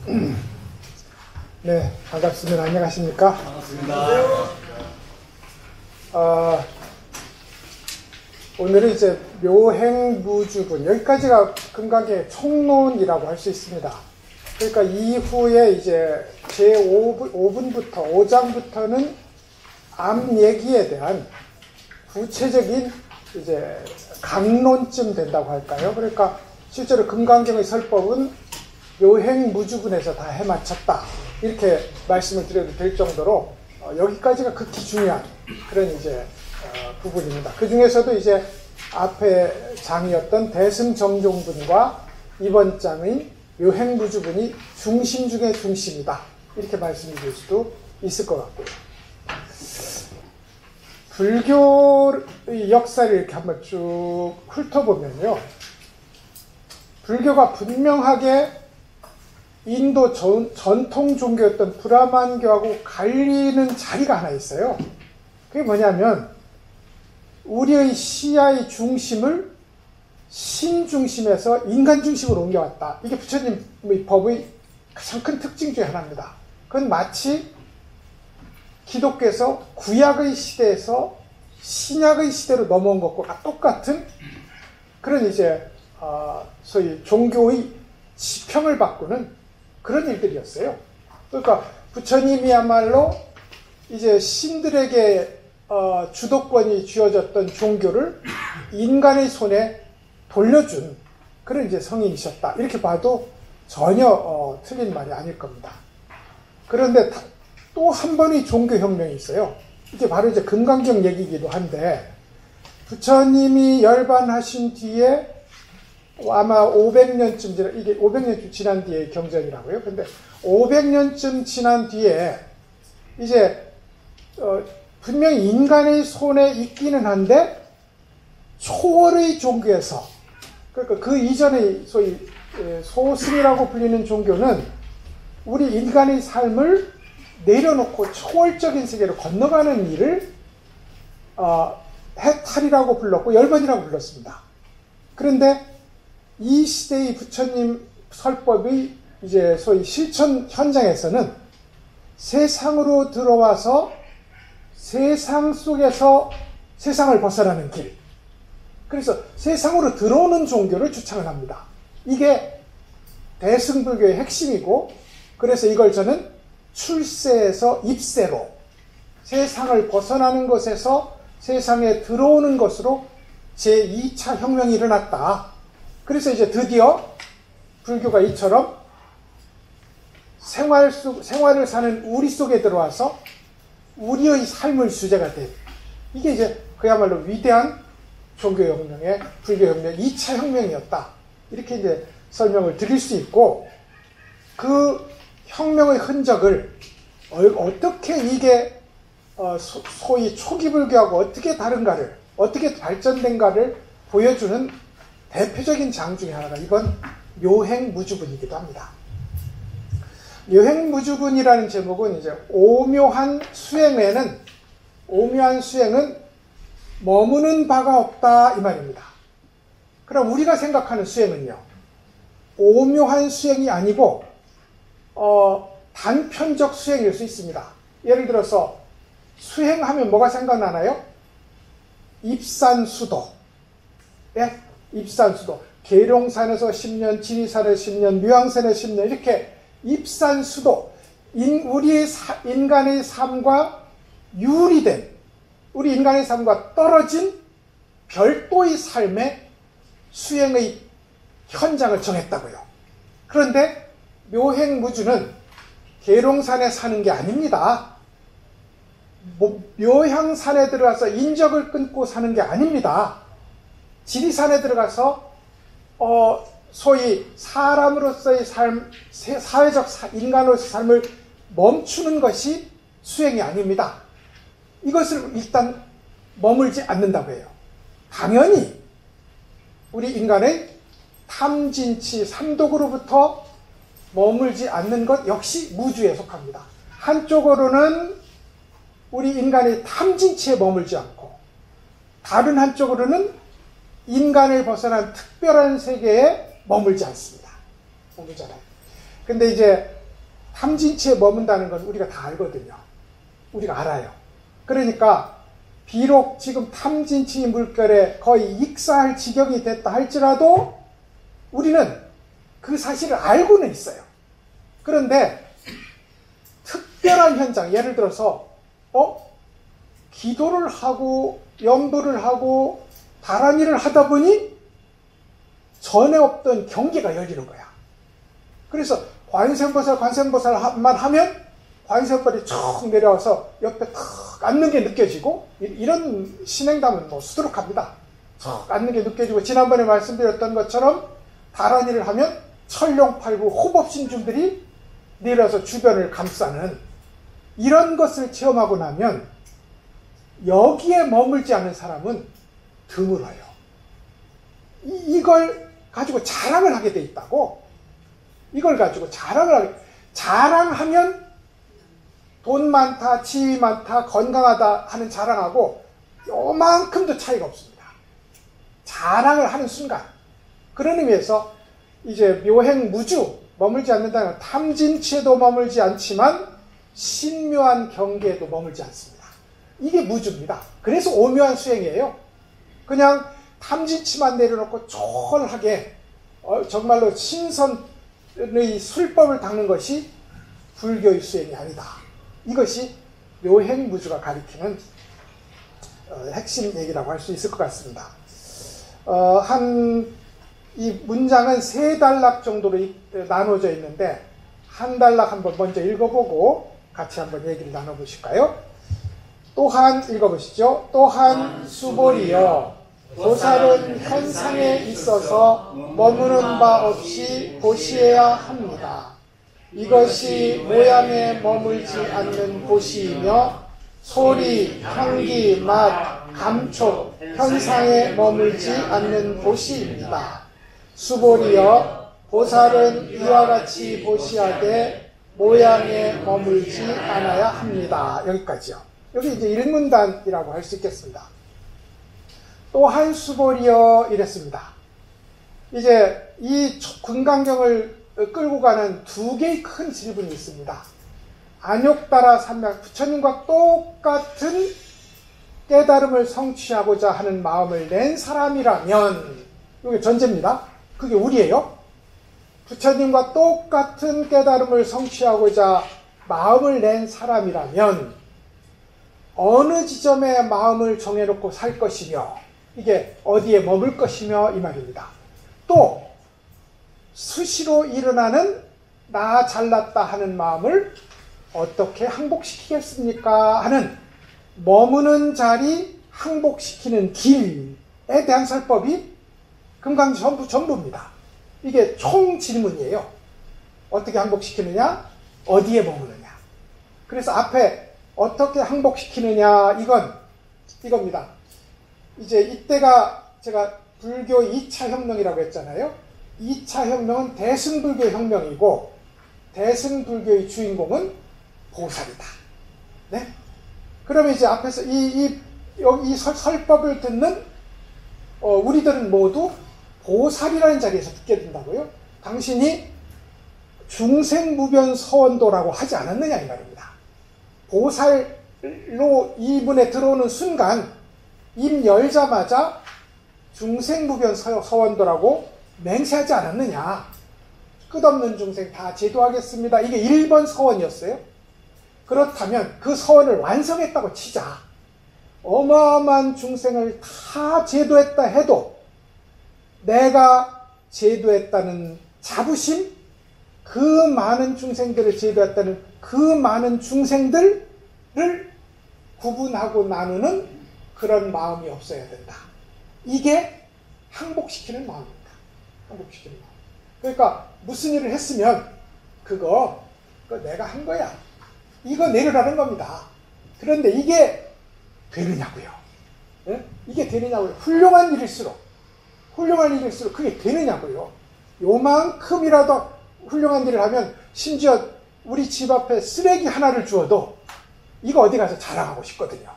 네, 반갑습니다. 안녕하십니까? 반갑습니다. 오늘은 이제 묘행무주분, 여기까지가 금강의 총론이라고 할 수 있습니다. 그러니까 이후에 이제 제5분부터 5장부터는 암 얘기에 대한 구체적인 이제 강론쯤 된다고 할까요? 그러니까 실제로 금강경의 설법은 묘행무주분에서 다 해마쳤다, 이렇게 말씀을 드려도 될 정도로 여기까지가 극히 중요한 그런 이제 부분입니다. 그 중에서도 이제 앞에 장이었던 대승정종분과 이번 장의 묘행무주분이 중심 중의 중심이다, 이렇게 말씀드릴 수도 있을 것 같고요. 불교의 역사를 이렇게 한번 쭉 훑어보면요, 불교가 분명하게 인도 전통 종교였던 브라만교하고 갈리는 자리가 하나 있어요. 그게 뭐냐면 우리의 시야의 중심을 신 중심에서 인간 중심으로 옮겨왔다. 이게 부처님의 법의 가장 큰 특징 중에 하나입니다. 그건 마치 기독교에서 구약의 시대에서 신약의 시대로 넘어온 것과 똑같은 그런 이제 소위 종교의 지평을 바꾸는 그런 일들이었어요. 그러니까 부처님이야말로 이제 신들에게 주도권이 쥐어졌던 종교를 인간의 손에 돌려준 그런 이제 성인이셨다, 이렇게 봐도 전혀 틀린 말이 아닐 겁니다. 그런데 또 한 번의 종교혁명이 있어요. 이게 바로 이제 금강경 얘기이기도 한데, 부처님이 열반하신 뒤에 아마 500년쯤 지난, 이게 500년쯤 지난 뒤에 경전이라고요. 근데 500년쯤 지난 뒤에 이제 분명히 인간의 손에 있기는 한데 초월의 종교에서, 그러니까 그 이전의 소위 소승이라고 불리는 종교는 우리 인간의 삶을 내려놓고 초월적인 세계로 건너가는 일을 해탈이라고 불렀고 열반이라고 불렀습니다. 그런데 이 시대의 부처님 설법의 이제 소위 실천 현장에서는 세상으로 들어와서 세상 속에서 세상을 벗어나는 길, 그래서 세상으로 들어오는 종교를 주창을 합니다. 이게 대승불교의 핵심이고, 그래서 이걸 저는 출세에서 입세로, 세상을 벗어나는 것에서 세상에 들어오는 것으로 제2차 혁명이 일어났다. 그래서 이제 드디어 불교가 이처럼 생활을 사는 우리 속에 들어와서 우리의 삶을 주제가 된, 이게 이제 그야말로 위대한 종교혁명의 불교혁명 2차 혁명이었다, 이렇게 이제 설명을 드릴 수 있고, 그 혁명의 흔적을 어떻게 이게 소위 초기 불교하고 어떻게 다른가를, 어떻게 발전된가를 보여주는 대표적인 장 중에 하나가 이번 묘행무주분이기도 합니다. 묘행무주분이라는 제목은 이제 오묘한 수행은 머무는 바가 없다, 이 말입니다. 그럼 우리가 생각하는 수행은요, 오묘한 수행이 아니고 단편적 수행일 수 있습니다. 예를 들어서 수행하면 뭐가 생각나나요? 입산수도. 예? 입산수도. 계룡산에서 10년, 지리산에서 10년, 묘양산에서 10년, 이렇게 입산수도. 우리의 인간의 삶과 유리된, 우리 인간의 삶과 떨어진 별도의 삶의 수행의 현장을 정했다고요. 그런데 묘행무주는 계룡산에 사는 게 아닙니다. 묘향산에 들어가서 인적을 끊고 사는 게 아닙니다. 지리산에 들어가서 소위 사람으로서의 삶, 사회적 인간으로서의 삶을 멈추는 것이 수행이 아닙니다. 이것을 일단 머물지 않는다고 해요. 당연히 우리 인간의 탐진치 삼독으로부터 머물지 않는 것 역시 무주에 속합니다. 한쪽으로는 우리 인간의 탐진치에 머물지 않고, 다른 한쪽으로는 인간을 벗어난 특별한 세계에 머물지 않습니다. 머물잖아요. 근데 이제 탐진치에 머문다는 건 우리가 다 알거든요. 우리가 알아요. 그러니까 비록 지금 탐진치 물결에 거의 익사할 지경이 됐다 할지라도 우리는 그 사실을 알고는 있어요. 그런데 특별한 현장, 예를 들어서 기도를 하고 연부를 하고 다란이를 하다 보니 전에 없던 경계가 열리는 거야. 그래서 관세음보살만 하면 관세음bol이 쭉 내려와서 옆에 탁 앉는 게 느껴지고, 이런 신행담은 뭐 수두룩합니다. 탁 앉는 게 느껴지고, 지난번에 말씀드렸던 것처럼 다란이를 하면 철룡팔구 호법신중들이 내려서 주변을 감싸는 이런 것을 체험하고 나면 여기에 머물지 않은 사람은 드물어요. 이걸 가지고 자랑을 하게 돼 있다고. 이걸 가지고 자랑하면 돈 많다, 지위 많다, 건강하다 하는 자랑하고 요만큼도 차이가 없습니다. 자랑을 하는 순간. 그런 의미에서 이제 묘행무주, 머물지 않는다는 건 탐진치에도 머물지 않지만 신묘한 경계에도 머물지 않습니다. 이게 무주입니다. 그래서 오묘한 수행이에요. 그냥 탐진치만 내려놓고 초월하게 정말로 신선의 술법을 닦는 것이 불교의 수행이 아니다. 이것이 묘행무주가 가리키는 핵심 얘기라고 할 수 있을 것 같습니다. 이 문장은 3단락 정도로 나눠져 있는데 한 단락 한번 먼저 읽어보고 같이 한번 얘기를 나눠보실까요? 또한 읽어보시죠. 또한 수보리여, 보살은 현상에 있어서 머무는 바 없이 보시해야 합니다. 이것이 모양에 머물지 않는 보시이며 소리, 향기, 맛, 감촉, 현상에 머물지 않는 보시입니다. 수보리여, 보살은 이와 같이 보시하되 모양에 머물지 않아야 합니다. 여기까지요. 여기 이제 일문단이라고 할 수 있겠습니다. 또한 수보리여 이랬습니다. 이제 이 금강경을 끌고 가는 2개의 큰 질문이 있습니다. 안욕따라 삼명, 부처님과 똑같은 깨달음을 성취하고자 하는 마음을 낸 사람이라면, 이게 전제입니다. 그게 우리예요. 부처님과 똑같은 깨달음을 성취하고자 마음을 낸 사람이라면 어느 지점에 마음을 정해놓고 살 것이며, 이게 어디에 머물 것이며 이 말입니다. 또 수시로 일어나는 나 잘났다 하는 마음을 어떻게 항복시키겠습니까 하는 머무는 자리 항복시키는 길에 대한 설법이 금강 전부입니다. 이게 총 질문이에요. 어떻게 항복시키느냐, 어디에 머무느냐. 그래서 앞에 어떻게 항복시키느냐, 이겁니다. 이제 이때가 제가 불교 2차 혁명이라고 했잖아요. 2차 혁명은 대승불교 혁명이고, 대승불교의 주인공은 보살이다. 네? 그러면 이제 앞에서 이 설법을 듣는 우리들은 모두 보살이라는 자리에서 듣게 된다고요. 당신이 중생무변서원도라고 하지 않았느냐 이 말입니다. 보살로 이 문에 들어오는 순간 입 열자마자 중생무변서원도라고 맹세하지 않았느냐. 끝없는 중생 다 제도하겠습니다. 이게 1번 서원이었어요. 그렇다면 그 서원을 완성했다고 치자. 어마어마한 중생을 다 제도했다 해도 내가 제도했다는 자부심, 그 많은 중생들을 제도했다는 그 많은 중생들을 구분하고 나누는 그런 마음이 없어야 된다. 이게 항복시키는 마음입니다. 항복시키는 마음. 그러니까 무슨 일을 했으면 그거 내가 한 거야. 이거 내려라는 겁니다. 그런데 이게 되느냐고요. 네? 이게 되느냐고요. 훌륭한 일일수록 그게 되느냐고요. 요만큼이라도 훌륭한 일을 하면 심지어 우리 집 앞에 쓰레기 하나를 주어도 이거 어디 가서 자랑하고 싶거든요.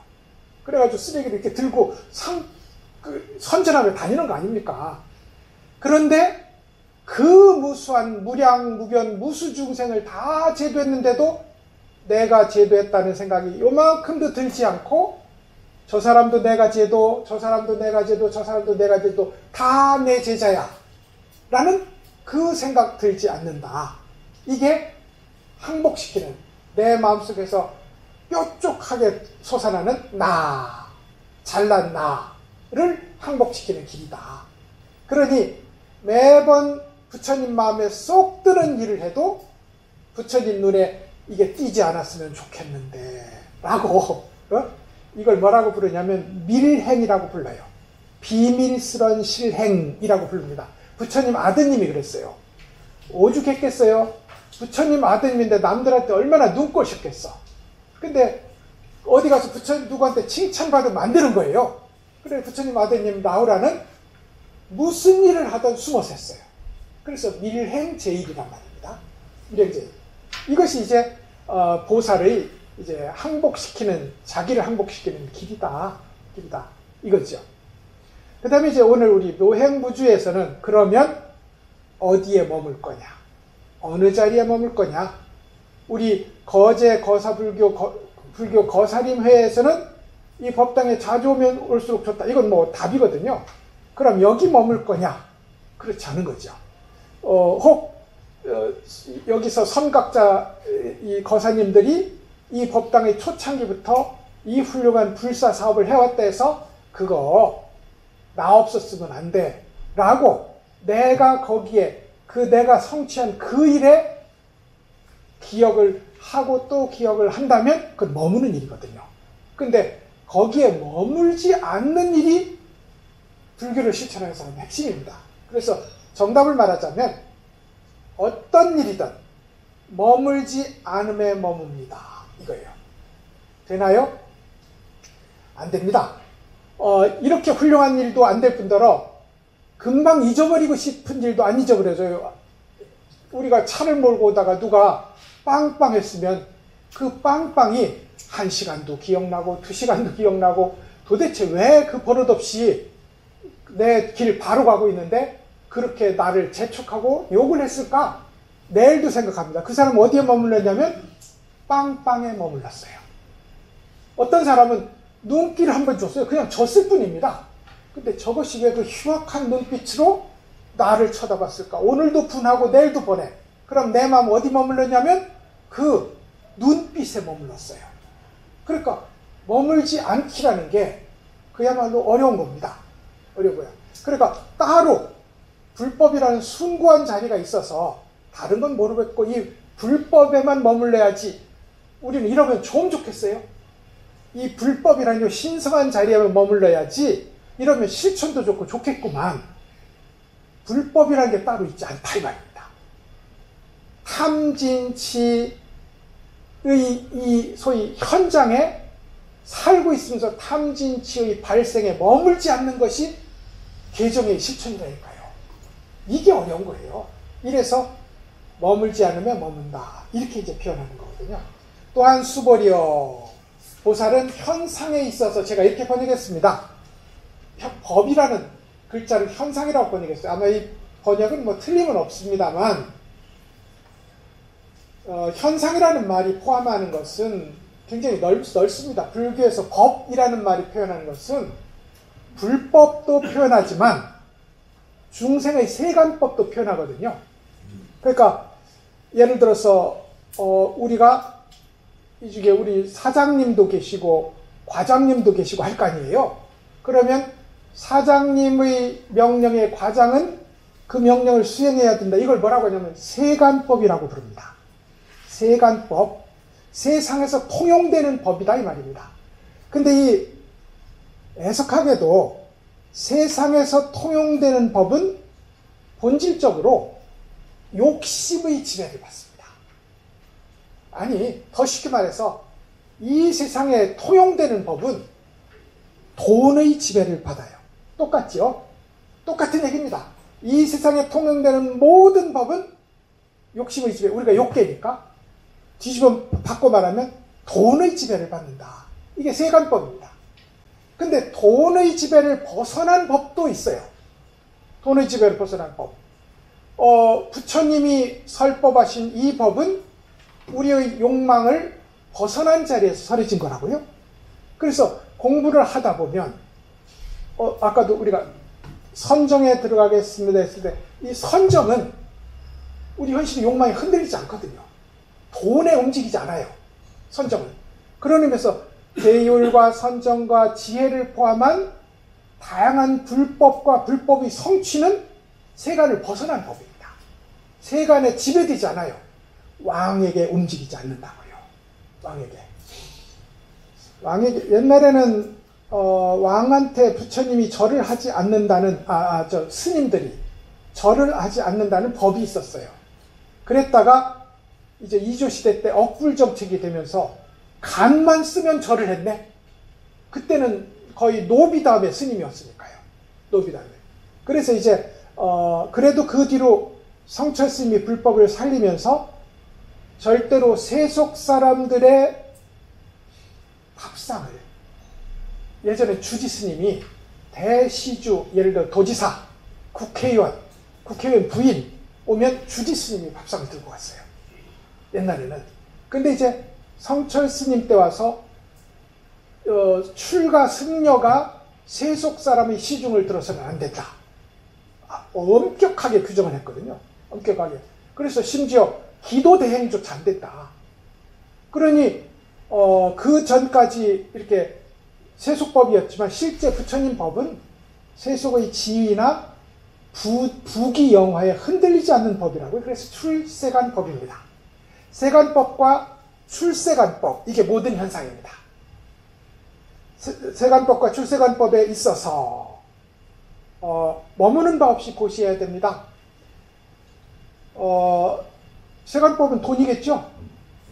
그래가지고 쓰레기를 이렇게 들고 선전하며 다니는 거 아닙니까? 그런데 그 그 무수한 무량, 무변, 무수 중생을 다 제도했는데도 내가 제도했다는 생각이 요만큼도 들지 않고 저 사람도 내가 제도, 저 사람도 내가 제도, 저 사람도 내가 제도 다 내 제자야 라는 그 생각 들지 않는다. 이게 항복시키는 내 마음속에서 뾰족하게 솟아나는 나, 잘난 나를 항복시키는 길이다. 그러니 매번 부처님 마음에 쏙 드는 일을 해도 부처님 눈에 이게 띄지 않았으면 좋겠는데 라고 이걸 뭐라고 부르냐면 밀행이라고 불러요. 비밀스런 실행이라고 부릅니다. 부처님 아드님이 그랬어요. 오죽했겠어요? 부처님 아드님인데 남들한테 얼마나 눈꼴셨겠어. 근데 어디 가서 부처님 누구한테 칭찬받으면 만드는 거예요. 그래 부처님 아드님 나오라는 무슨 일을 하든 숨어서 했어요. 그래서 밀행제일이란 말입니다. 밀행제일. 이것이 이제 보살의 이제 항복시키는, 자기를 항복시키는 길이다. 이거죠. 그 다음에 이제 오늘 우리 묘행무주에서는 그러면 어디에 머물 거냐? 어느 자리에 머물 거냐? 우리 거제 거사불교 거사림회에서는 이 법당에 자주 오면 올수록 좋다. 이건 뭐 답이거든요. 그럼 여기 머물 거냐? 그렇지 않은 거죠. 여기서 선각자 이 거사님들이 이 법당의 초창기부터 이 훌륭한 불사 사업을 해왔다 해서 그거 나 없었으면 안 돼 라고 내가 거기에 내가 성취한 그 일에 기억을 하고 또 기억을 한다면 그건 머무는 일이거든요. 근데 거기에 머물지 않는 일이 불교를 실천하는 사람의 핵심입니다. 그래서 정답을 말하자면 어떤 일이든 머물지 않음에 머뭅니다. 이거예요. 되나요? 안 됩니다. 이렇게 훌륭한 일도 안 될 뿐더러 금방 잊어버리고 싶은 일도 안 잊어버려져요. 우리가 차를 몰고 오다가 누가 빵빵했으면 그 빵빵이 1시간도 기억나고 2시간도 기억나고 도대체 왜 그 버릇없이 내 길 바로 가고 있는데 그렇게 나를 재촉하고 욕을 했을까? 내일도 생각합니다. 그 사람은 어디에 머물렀냐면 빵빵에 머물렀어요. 어떤 사람은 눈길을 한번 줬어요. 그냥 줬을 뿐입니다. 근데 저것이 왜 그 흉악한 눈빛으로 나를 쳐다봤을까? 오늘도 분하고 내일도 보내. 그럼 내 마음 어디 머물렀냐면 그 눈빛에 머물렀어요. 그러니까 머물지 않기라는 게 그야말로 어려운 겁니다. 어려워요. 그러니까 따로 불법이라는 숭고한 자리가 있어서 다른 건 모르겠고 이 불법에만 머물러야지. 우리는 이러면 좀 좋겠어요? 이 불법이라는 신성한 자리에만 머물러야지. 이러면 실천도 좋고 좋겠구만. 불법이라는 게 따로 있지 않다 이 말입니다. 탐진치의 이 소위 현장에 살고 있으면서 탐진치의 발생에 머물지 않는 것이 개정의 실천이라니까요. 이게 어려운 거예요. 이래서 머물지 않으면 머문다. 이렇게 이제 표현하는 거거든요. 또한 수보리여. 보살은 현상에 있어서 제가 이렇게 번역했습니다. 법이라는 글자를 현상이라고 번역했어요. 아마 이 번역은 뭐 틀림은 없습니다만 현상이라는 말이 포함하는 것은 굉장히 넓습니다. 불교에서 법이라는 말이 표현하는 것은 불법도 표현하지만 중생의 세간법도 표현하거든요. 그러니까 예를 들어서 우리가 이 중에 우리 사장님도 계시고 과장님도 계시고 할 거 아니에요. 그러면 사장님의 명령의 과장은 그 명령을 수행해야 된다. 이걸 뭐라고 하냐면 세간법이라고 부릅니다. 세간법. 세상에서 통용되는 법이다 이 말입니다. 근데 이 애석하게도 세상에서 통용되는 법은 본질적으로 욕심의 지배를 받습니다. 아니, 더 쉽게 말해서 이 세상에 통용되는 법은 돈의 지배를 받아요. 똑같죠? 똑같은 얘기입니다. 이 세상에 통용되는 모든 법은 욕심의 지배, 우리가 욕계니까 뒤집어 바꿔 말하면 돈의 지배를 받는다. 이게 세간법입니다. 근데 돈의 지배를 벗어난 법도 있어요. 돈의 지배를 벗어난 법. 부처님이 설법하신 이 법은 우리의 욕망을 벗어난 자리에서 설해진 거라고요. 그래서 공부를 하다 보면 아까도 우리가 선정에 들어가겠습니다 했을 때 이 선정은 우리 현실의 욕망이 흔들리지 않거든요. 돈에 움직이지 않아요. 선정은. 그런 의미에서 계율과 선정과 지혜를 포함한 다양한 불법과 불법의 성취는 세간을 벗어난 법입니다. 세간에 지배되지 않아요. 왕에게 움직이지 않는다고요. 왕에게 옛날에는 왕한테 부처님이 절을 하지 않는다는 스님들이 절을 하지 않는다는 법이 있었어요. 그랬다가 이제 이조 시대 때 억불 정책이 되면서 간만 쓰면 절을 했네. 그때는 거의 노비 다음에 스님이었으니까요. 노비 다음에. 그래서 이제 그래도 그 뒤로 성철 스님이 불법을 살리면서 절대로 세속 사람들의 밥상을, 예전에 주지 스님이 대시주, 예를 들어 도지사, 국회의원 부인 오면 주지 스님이 밥상을 들고 왔어요. 옛날에는. 근데 이제 성철 스님 때 와서 출가 승려가 세속 사람의 시중을 들어서는 안 된다. 엄격하게 규정을 했거든요. 엄격하게. 그래서 심지어 기도 대행조차 안 됐다. 그러니 그 전까지 이렇게 세속법이었지만 실제 부처님 법은 세속의 지위나 부귀 영화에 흔들리지 않는 법이라고요. 그래서 출세간법입니다. 세간법과 출세간법, 이게 모든 현상입니다. 세간법과 출세간법에 있어서 머무는 바 없이 고시해야 됩니다. 세간법은 돈이겠죠.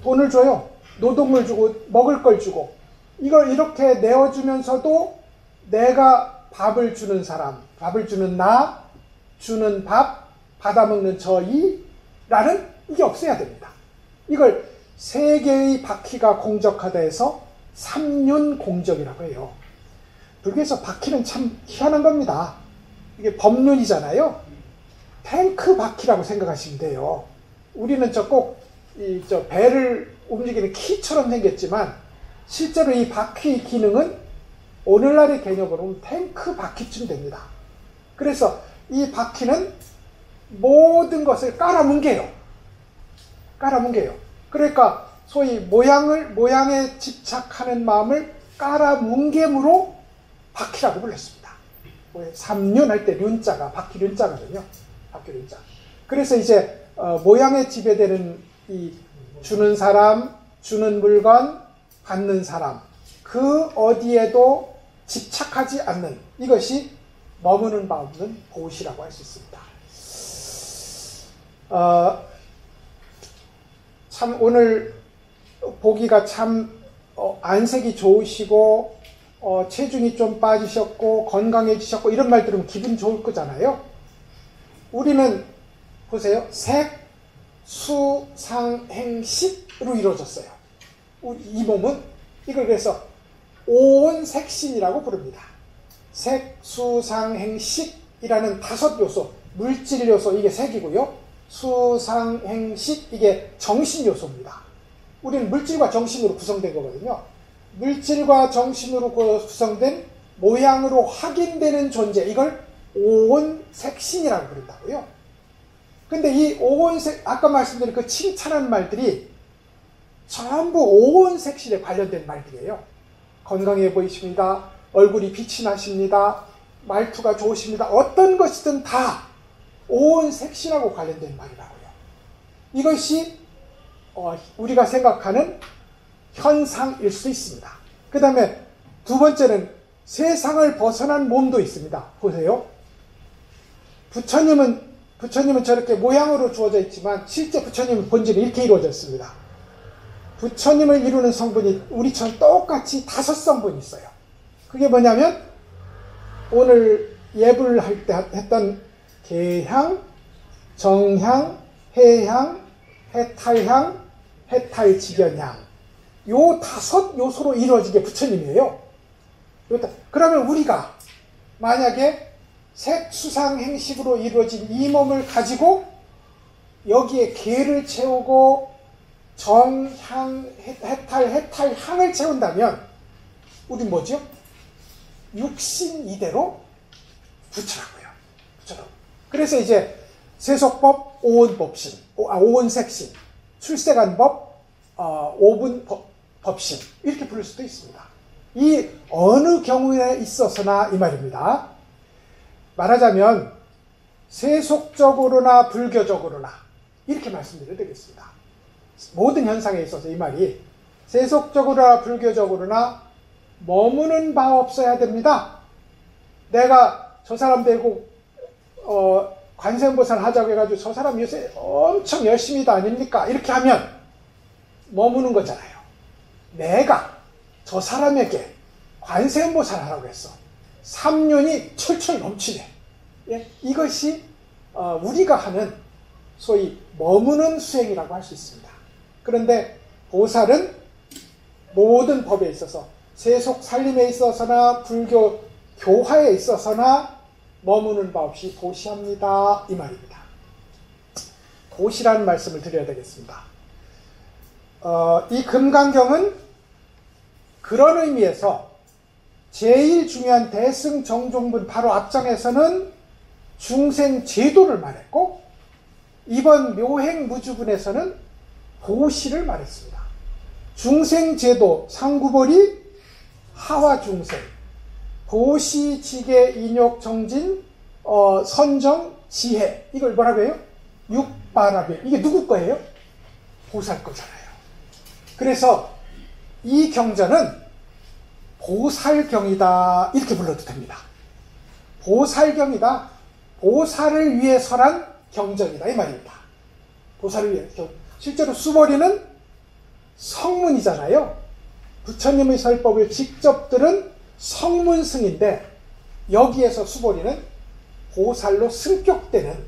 돈을 줘요. 노동을 주고 먹을 걸 주고, 이걸 이렇게 내어주면서도 내가 밥을 주는 사람, 밥을 주는 나, 주는 밥, 받아먹는 저이라는 이게 없어야 됩니다. 이걸 세 개의 바퀴가 공적하다 해서 삼륜공적이라고 해요. 불교에서 바퀴는 참 희한한 겁니다. 이게 법륜이잖아요. 탱크 바퀴라고 생각하시면 돼요. 우리는 꼭 배를 움직이는 키처럼 생겼지만 실제로 이 바퀴의 기능은 오늘날의 개념으로는 탱크 바퀴쯤 됩니다. 그래서 이 바퀴는 모든 것을 깔아뭉개요. 그러니까 소위 모양에 집착하는 마음을 깔아뭉개므로 바퀴라고 불렀습니다. 삼륜 할 때 륜자가 바퀴 륜자거든요. 바퀴 륜자. 그래서 이제 모양에 지배되는 이 주는 사람, 주는 물건, 받는 사람, 그 어디에도 집착하지 않는 이것이 머무는 바 없는 보시라고 할 수 있습니다. 참 오늘 보기가 참 안색이 좋으시고 체중이 좀 빠지셨고 건강해지셨고 이런 말 들으면 기분 좋을 거잖아요. 우리는 보세요. 색, 수, 상, 행, 식으로 이루어졌어요. 이 몸은 이걸 그래서 오온색신이라고 부릅니다. 색, 수, 상, 행, 식이라는 5 요소, 물질 요소 이게 색이고요. 수, 상, 행, 식 이게 정신 요소입니다. 우리는 물질과 정신으로 구성된 거거든요. 물질과 정신으로 구성된 모양으로 확인되는 존재, 이걸 오온색신이라고 부른다고요. 근데 이 오온색, 아까 말씀드린 그 칭찬한 말들이 전부 오온색신에 관련된 말들이에요. 건강해 보이십니다. 얼굴이 빛이 나십니다. 말투가 좋으십니다. 어떤 것이든 다 오온색신하고 관련된 말이라고요. 이것이 우리가 생각하는 현상일 수 있습니다. 그 다음에 두 번째는 세상을 벗어난 몸도 있습니다. 보세요. 부처님은 저렇게 모양으로 주어져 있지만 실제 부처님의 본질은 이렇게 이루어졌습니다. 부처님을 이루는 성분이 우리처럼 똑같이 5성분이 있어요. 그게 뭐냐면 오늘 예불 할 때 했던 계향, 정향, 해향, 해탈향, 해탈직연향, 요 5 요소로 이루어진 게 부처님이에요. 그러면 우리가 만약에 색, 수상, 행식으로 이루어진 이 몸을 가지고 여기에 계를 채우고 정, 향, 해탈, 향을 채운다면 우리 뭐죠? 육신 이대로 붙여라고요. 붙여라고. 그래서 이제 세속법, 오온법신, 오온색신, 출세간법, 오분법신 이렇게 부를 수도 있습니다. 이 어느 경우에 있어서나 이 말입니다. 말하자면 세속적으로나 불교적으로나 이렇게 말씀드려야 되겠습니다. 모든 현상에 있어서 이 말이 세속적으로나 불교적으로나 머무는 바 없어야 됩니다. 내가 저 사람 되고 관세음보살 하자고 해가지고 저 사람 요새 엄청 열심히 다닙니까? 이렇게 하면 머무는 거잖아요. 내가 저 사람에게 관세음보살 하라고 했어. 3년이 철철 넘치네. 예? 이것이 우리가 하는 소위 머무는 수행이라고 할 수 있습니다. 그런데 보살은 모든 법에 있어서 세속 살림에 있어서나 불교 교화에 있어서나 머무는 바 없이 보시합니다. 이 말입니다. 보시라는 말씀을 드려야 되겠습니다. 이 금강경은 그런 의미에서 제일 중요한 대승정종분 바로 앞장에서는 중생 제도를 말했고 이번 묘행무주분에서는 보시를 말했습니다. 중생 제도 상구벌이 하와 중생 보시 지계 인욕 정진 선정 지혜 이걸 뭐라고 해요? 육바라비 이게 누구 거예요? 보살 거잖아요. 그래서 이 경전은 보살경이다 이렇게 불러도 됩니다. 보살경이다. 보살을 위해서란 경전이다 이 말입니다. 보살을 위해 실제로 수보리는 성문이잖아요. 부처님의 설법을 직접 들은 성문승인데 여기에서 수보리는 보살로 승격되는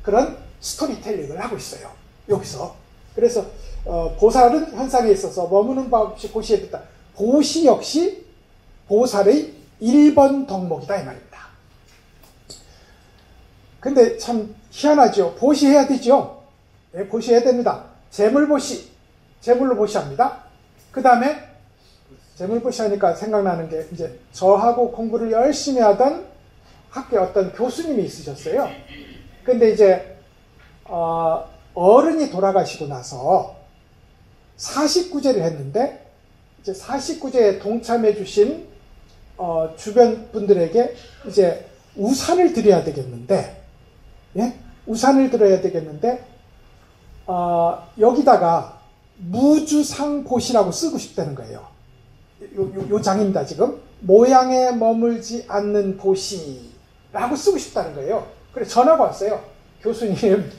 그런 스토리텔링을 하고 있어요. 여기서. 그래서 보살은 현상에 있어서 머무는 바 없이 보시에 듣다. 보시 역시 보살의 1번 덕목이다 이 말입니다. 근데 참 희한하죠. 보시해야 되죠. 네, 보시해야 됩니다. 재물보시, 재물로 보시합니다. 그 다음에 재물보시 하니까 생각나는 게 이제 저하고 공부를 열심히 하던 학교에 어떤 교수님이 있으셨어요. 근데 이제 어른이 돌아가시고 나서 49제를 했는데 이제 49제에 동참해 주신 주변 분들에게 이제 우산을 드려야 되겠는데 예? 우산을 드려야 되겠는데 여기다가 무주상보시라고 쓰고 싶다는 거예요. 요 장입니다. 지금 모양에 머물지 않는 보시라고 쓰고 싶다는 거예요. 그래서 전화가 왔어요. 교수님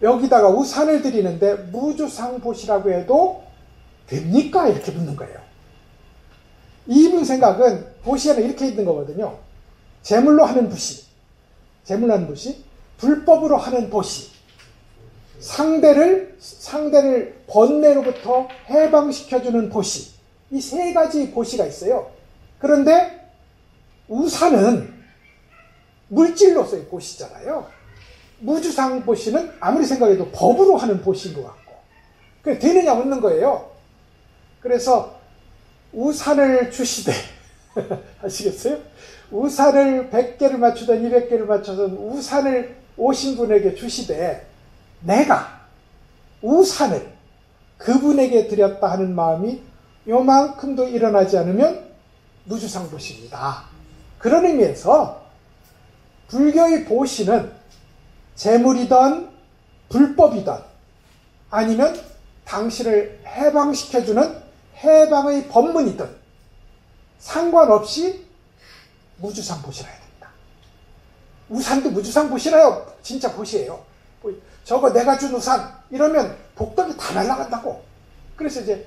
여기다가 우산을 드리는데 무주상보시라고 해도 됩니까? 이렇게 묻는 거예요. 이분 생각은 보시에는 이렇게 있는 거거든요. 제물로 하는 부시, 제물로 하는 부시, 불법으로 하는 보시, 상대를 번뇌로부터 해방시켜주는 보시, 이 세 가지 보시가 있어요. 그런데 우산은 물질로서의 보시잖아요. 무주상 보시는 아무리 생각해도 법으로 하는 보시인 것 같고 그게 되느냐 묻는 거예요. 그래서 우산을 주시되 아시겠어요? 우산을 100개를 맞추든 200개를 맞춰든 우산을 오신 분에게 주시되 내가 우산을 그분에게 드렸다 하는 마음이 요만큼도 일어나지 않으면 무주상보시입니다. 그런 의미에서 불교의 보시는 재물이든 불법이든 아니면 당신을 해방시켜주는 해방의 법문이든 상관없이 무주상 보시라야 됩니다. 우산도 무주상 보시라요. 진짜 보시예요. 저거 내가 준 우산 이러면 복덕이 다 날아간다고. 그래서 이제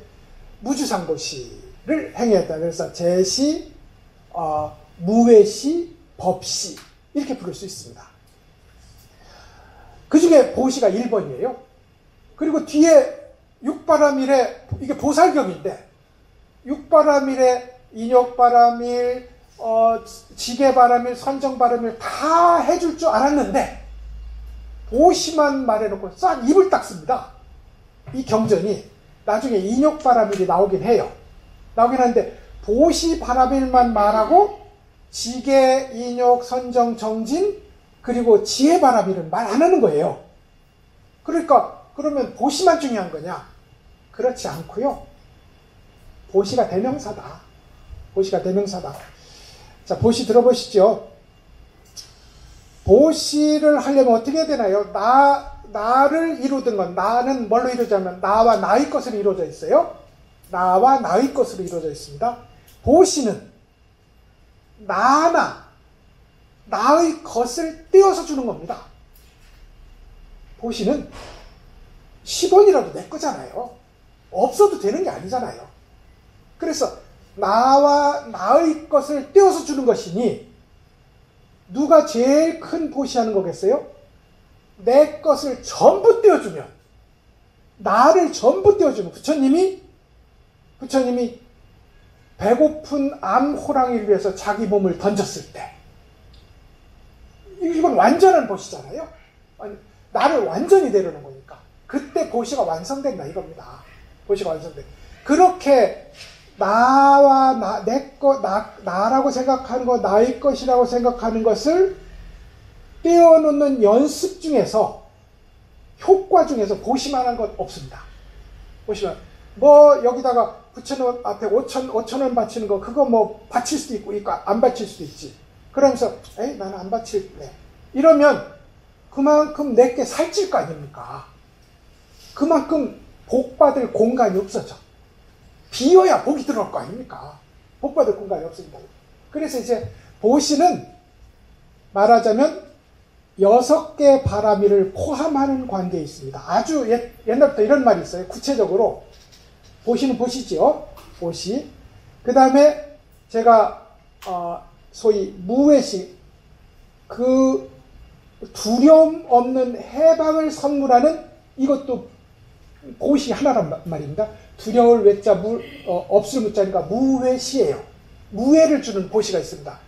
무주상 보시를 행해야 된다. 그래서 제시, 무외시, 법시 이렇게 부를 수 있습니다. 그 중에 보시가 1번이에요. 그리고 뒤에 육바라밀에 이게 보살경인데 육바라밀에 인욕바라밀, 지게바라밀, 선정바라밀 다 해줄 줄 알았는데 보시만 말해놓고 싹 입을 닦습니다. 이 경전이 나중에 인욕바라밀이 나오긴 해요. 나오긴 하는데 보시 바라밀만 말하고 지계, 인욕, 선정, 정진 그리고 지혜 바라밀은 말 안 하는 거예요. 그러니까 그러면 보시만 중요한 거냐? 그렇지 않고요. 보시가 대명사다. 보시가 대명사다. 자, 보시 들어보시죠. 보시를 하려면 어떻게 해야 되나요? 나를 이루던 건, 나는 뭘로 이루어지냐면 나와 나의 것으로 이루어져 있어요. 나와 나의 것으로 이루어져 있습니다. 보시는 나의 것을 떼어서 주는 겁니다. 보시는 10원이라도 내 거잖아요. 없어도 되는 게 아니잖아요. 그래서 나와 나의 것을 떼어서 주는 것이니 누가 제일 큰 보시하는 거겠어요? 내 것을 전부 떼어주면, 나를 전부 떼어주면, 부처님이 배고픈 암호랑이를 위해서 자기 몸을 던졌을 때, 이건 완전한 보시잖아요. 아니, 나를 완전히 내려놓은 거니까. 그때 보시가 완성된다 이겁니다. 보시가 완성된다. 그렇게 나와 나라고 생각하는 것, 나의 것이라고 생각하는 것을 떼어놓는 연습 중에서, 효과 중에서 보시만한 것 없습니다. 보시면 뭐 여기다가 부처님 앞에 5천 원 바치는 거, 그거 뭐 바칠 수도 있고 안 바칠 수도 있지. 그러면서 나는 안 바칠래. 이러면 그만큼 내게 살찔 거 아닙니까? 그만큼 복받을 공간이 없어져. 비어야 복이 들어올 거 아닙니까? 복받을 공간이 없습니다. 그래서 이제 보시는 말하자면 6개 바라밀을 포함하는 관계에 있습니다. 아주 옛날부터 이런 말이 있어요. 구체적으로 보시는 보시죠. 보시. 그 다음에 제가 소위 무외시, 그 두려움 없는 해방을 선물하는, 이것도 보시 하나란 말입니다. 두려울 외자 없을 무자니까 무외시예요. 무외를 주는 보시가 있습니다.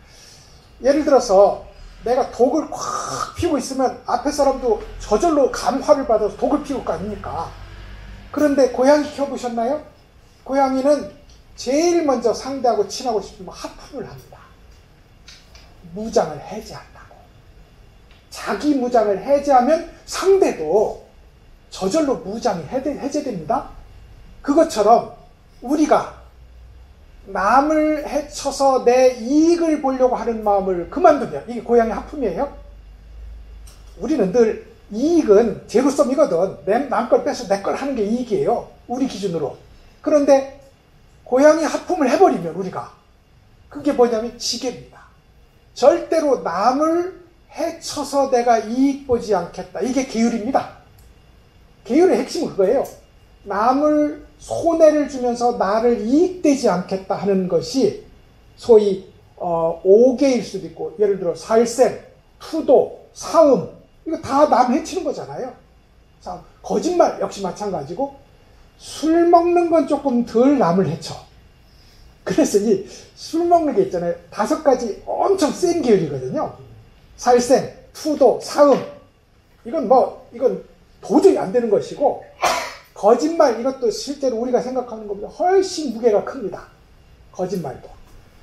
예를 들어서 내가 독을 콱 피우고 있으면 앞에 사람도 저절로 감화를 받아서 독을 피울 거 아닙니까? 그런데 고양이 키워보셨나요? 고양이는 제일 먼저 상대하고 친하고 싶으면 하품을 합니다. 무장을 해제한다고. 자기 무장을 해제하면 상대도 저절로 무장이 해제됩니다. 그것처럼 우리가 남을 해쳐서 내 이익을 보려고 하는 마음을 그만두면, 이게 고양이 하품이에요. 우리는 늘 이익은 제로섬이거든. 남 걸 빼서 내 걸 하는 게 이익이에요. 우리 기준으로. 그런데 고양이 하품을 해버리면 우리가, 그게 뭐냐면 지게입니다. 절대로 남을 해쳐서 내가 이익 보지 않겠다. 이게 계율입니다. 계율의 핵심은 그거예요. 남을 손해를 주면서 나를 이익되지 않겠다 하는 것이 소위 5개일 수도 있고, 예를 들어 살생, 투도, 사음, 이거 다 남 해치는 거잖아요. 거짓말 역시 마찬가지고, 술 먹는 건 조금 덜 남을 해쳐. 그래서 이 술 먹는 게 있잖아요. 5가지 엄청 센 계열이거든요. 살생, 투도, 사음, 이건 도저히 안 되는 것이고, 거짓말, 이것도 실제로 우리가 생각하는 것보다 훨씬 무게가 큽니다. 거짓말도.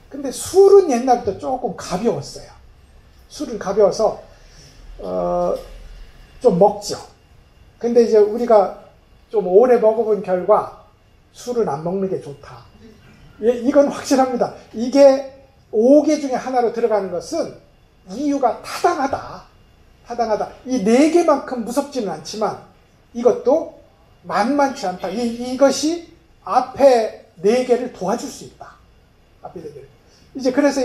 근데 술은 옛날부터 조금 가벼웠어요. 술은 가벼워서 좀 먹죠. 근데 이제 우리가 좀 오래 먹어본 결과 술은 안 먹는 게 좋다. 이건 확실합니다. 이게 5개 중에 하나로 들어가는 것은 이유가 타당하다. 이 4개만큼 무섭지는 않지만 이것도 만만치 않다. 이것이 앞에 4개를 도와줄 수 있다. 앞에 4개를. 그래서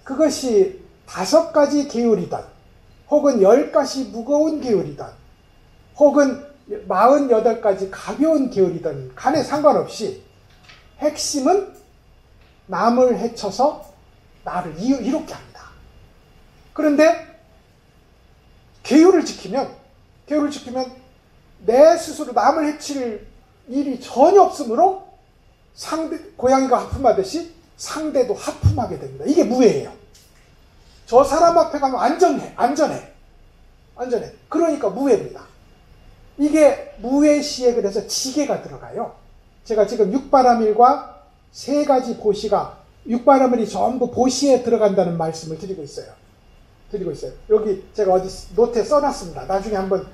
그것이 5가지 계율이든, 혹은 10가지 무거운 계율이든, 혹은 48가지 가벼운 계율이든 간에 상관없이 핵심은 남을 해쳐서 나를 이롭게 합니다. 그런데 계율을 지키면 내 스스로 남을 해칠 일이 전혀 없으므로 고양이가 하품하듯이 상대도 하품하게 됩니다. 이게 무예예요. 저 사람 앞에 가면 안전해. 안전해. 그러니까 무외입니다. 이게 무외시에 그래서 지게가 들어가요. 제가 지금 육바라밀과 세 가지 보시가 육바라밀이 전부 보시에 들어간다는 말씀을 드리고 있어요. 여기 제가 어디 노트에 써놨습니다. 나중에 한번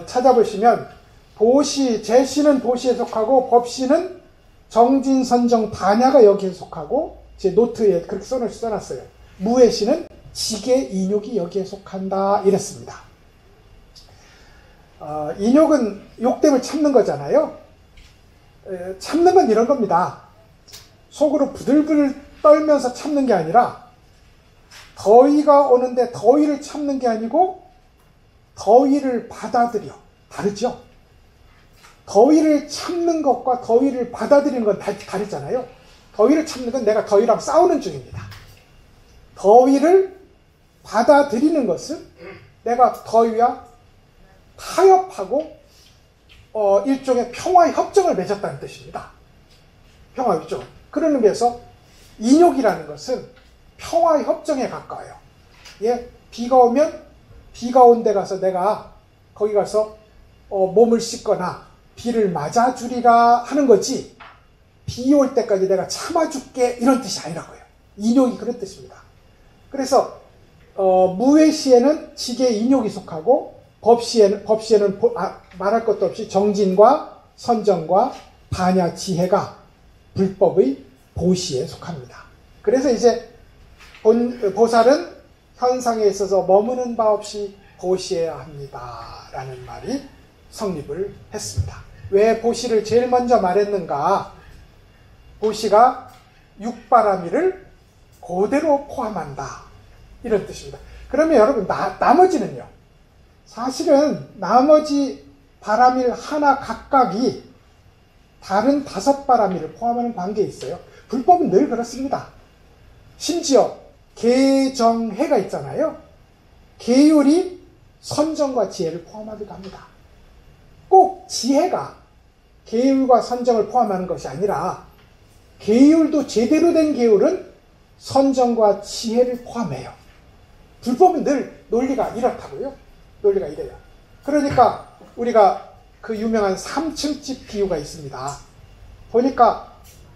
찾아보시면 보시, 제시는 보시에 속하고 법시는 정진, 선정, 반야가 여기에 속하고 제 노트에 그렇게 써놨어요. 무외시는 지게, 인욕이 여기에 속한다 이랬습니다. 인욕은 욕됨을 참는 거잖아요. 참는 건 이런 겁니다. 속으로 부들부들 떨면서 참는 게 아니라 더위가 오는데 더위를 참는 게 아니고 더위를 받아들여. 다르죠? 더위를 참는 것과 더위를 받아들이는 건 다르잖아요. 더위를 참는 건 내가 더위랑 싸우는 중입니다. 더위를 받아들이는 것은 내가 더위와 타협하고 일종의 평화의 협정을 맺었다는 뜻입니다. 평화의 협정. 그런 의미에서 인욕이라는 것은 평화의 협정에 가까워요. 예, 비가 오면 비가 온 데 가서 내가 거기 가서 몸을 씻거나 비를 맞아주리라 하는 거지, 비 올 때까지 내가 참아줄게 이런 뜻이 아니라고요. 인욕이 그런 뜻입니다. 그래서 무외시에는 지게, 인욕이 속하고 법시에는 말할 것도 없이 정진과 선정과 반야, 지혜가 불법의 보시에 속합니다. 그래서 이제 보살은 현상에 있어서 머무는 바 없이 보시해야 합니다 라는 말이 성립을 했습니다. 왜 보시를 제일 먼저 말했는가? 보시가 육바라밀을 그대로 포함한다 이런 뜻입니다. 그러면 여러분 나머지는요? 사실은 나머지 바라밀 하나 각각이 다른 5바라밀을 포함하는 관계에 있어요. 불법은 늘 그렇습니다. 심지어 계정해가 있잖아요. 계율이 선정과 지혜를 포함하기도 합니다. 꼭 지혜가 계율과 선정을 포함하는 것이 아니라 계율도 제대로 된 계율은 선정과 지혜를 포함해요. 불법은 늘 논리가 이렇다고요. 논리가 이래요. 그러니까 우리가 그 유명한 3층 집 비유가 있습니다. 보니까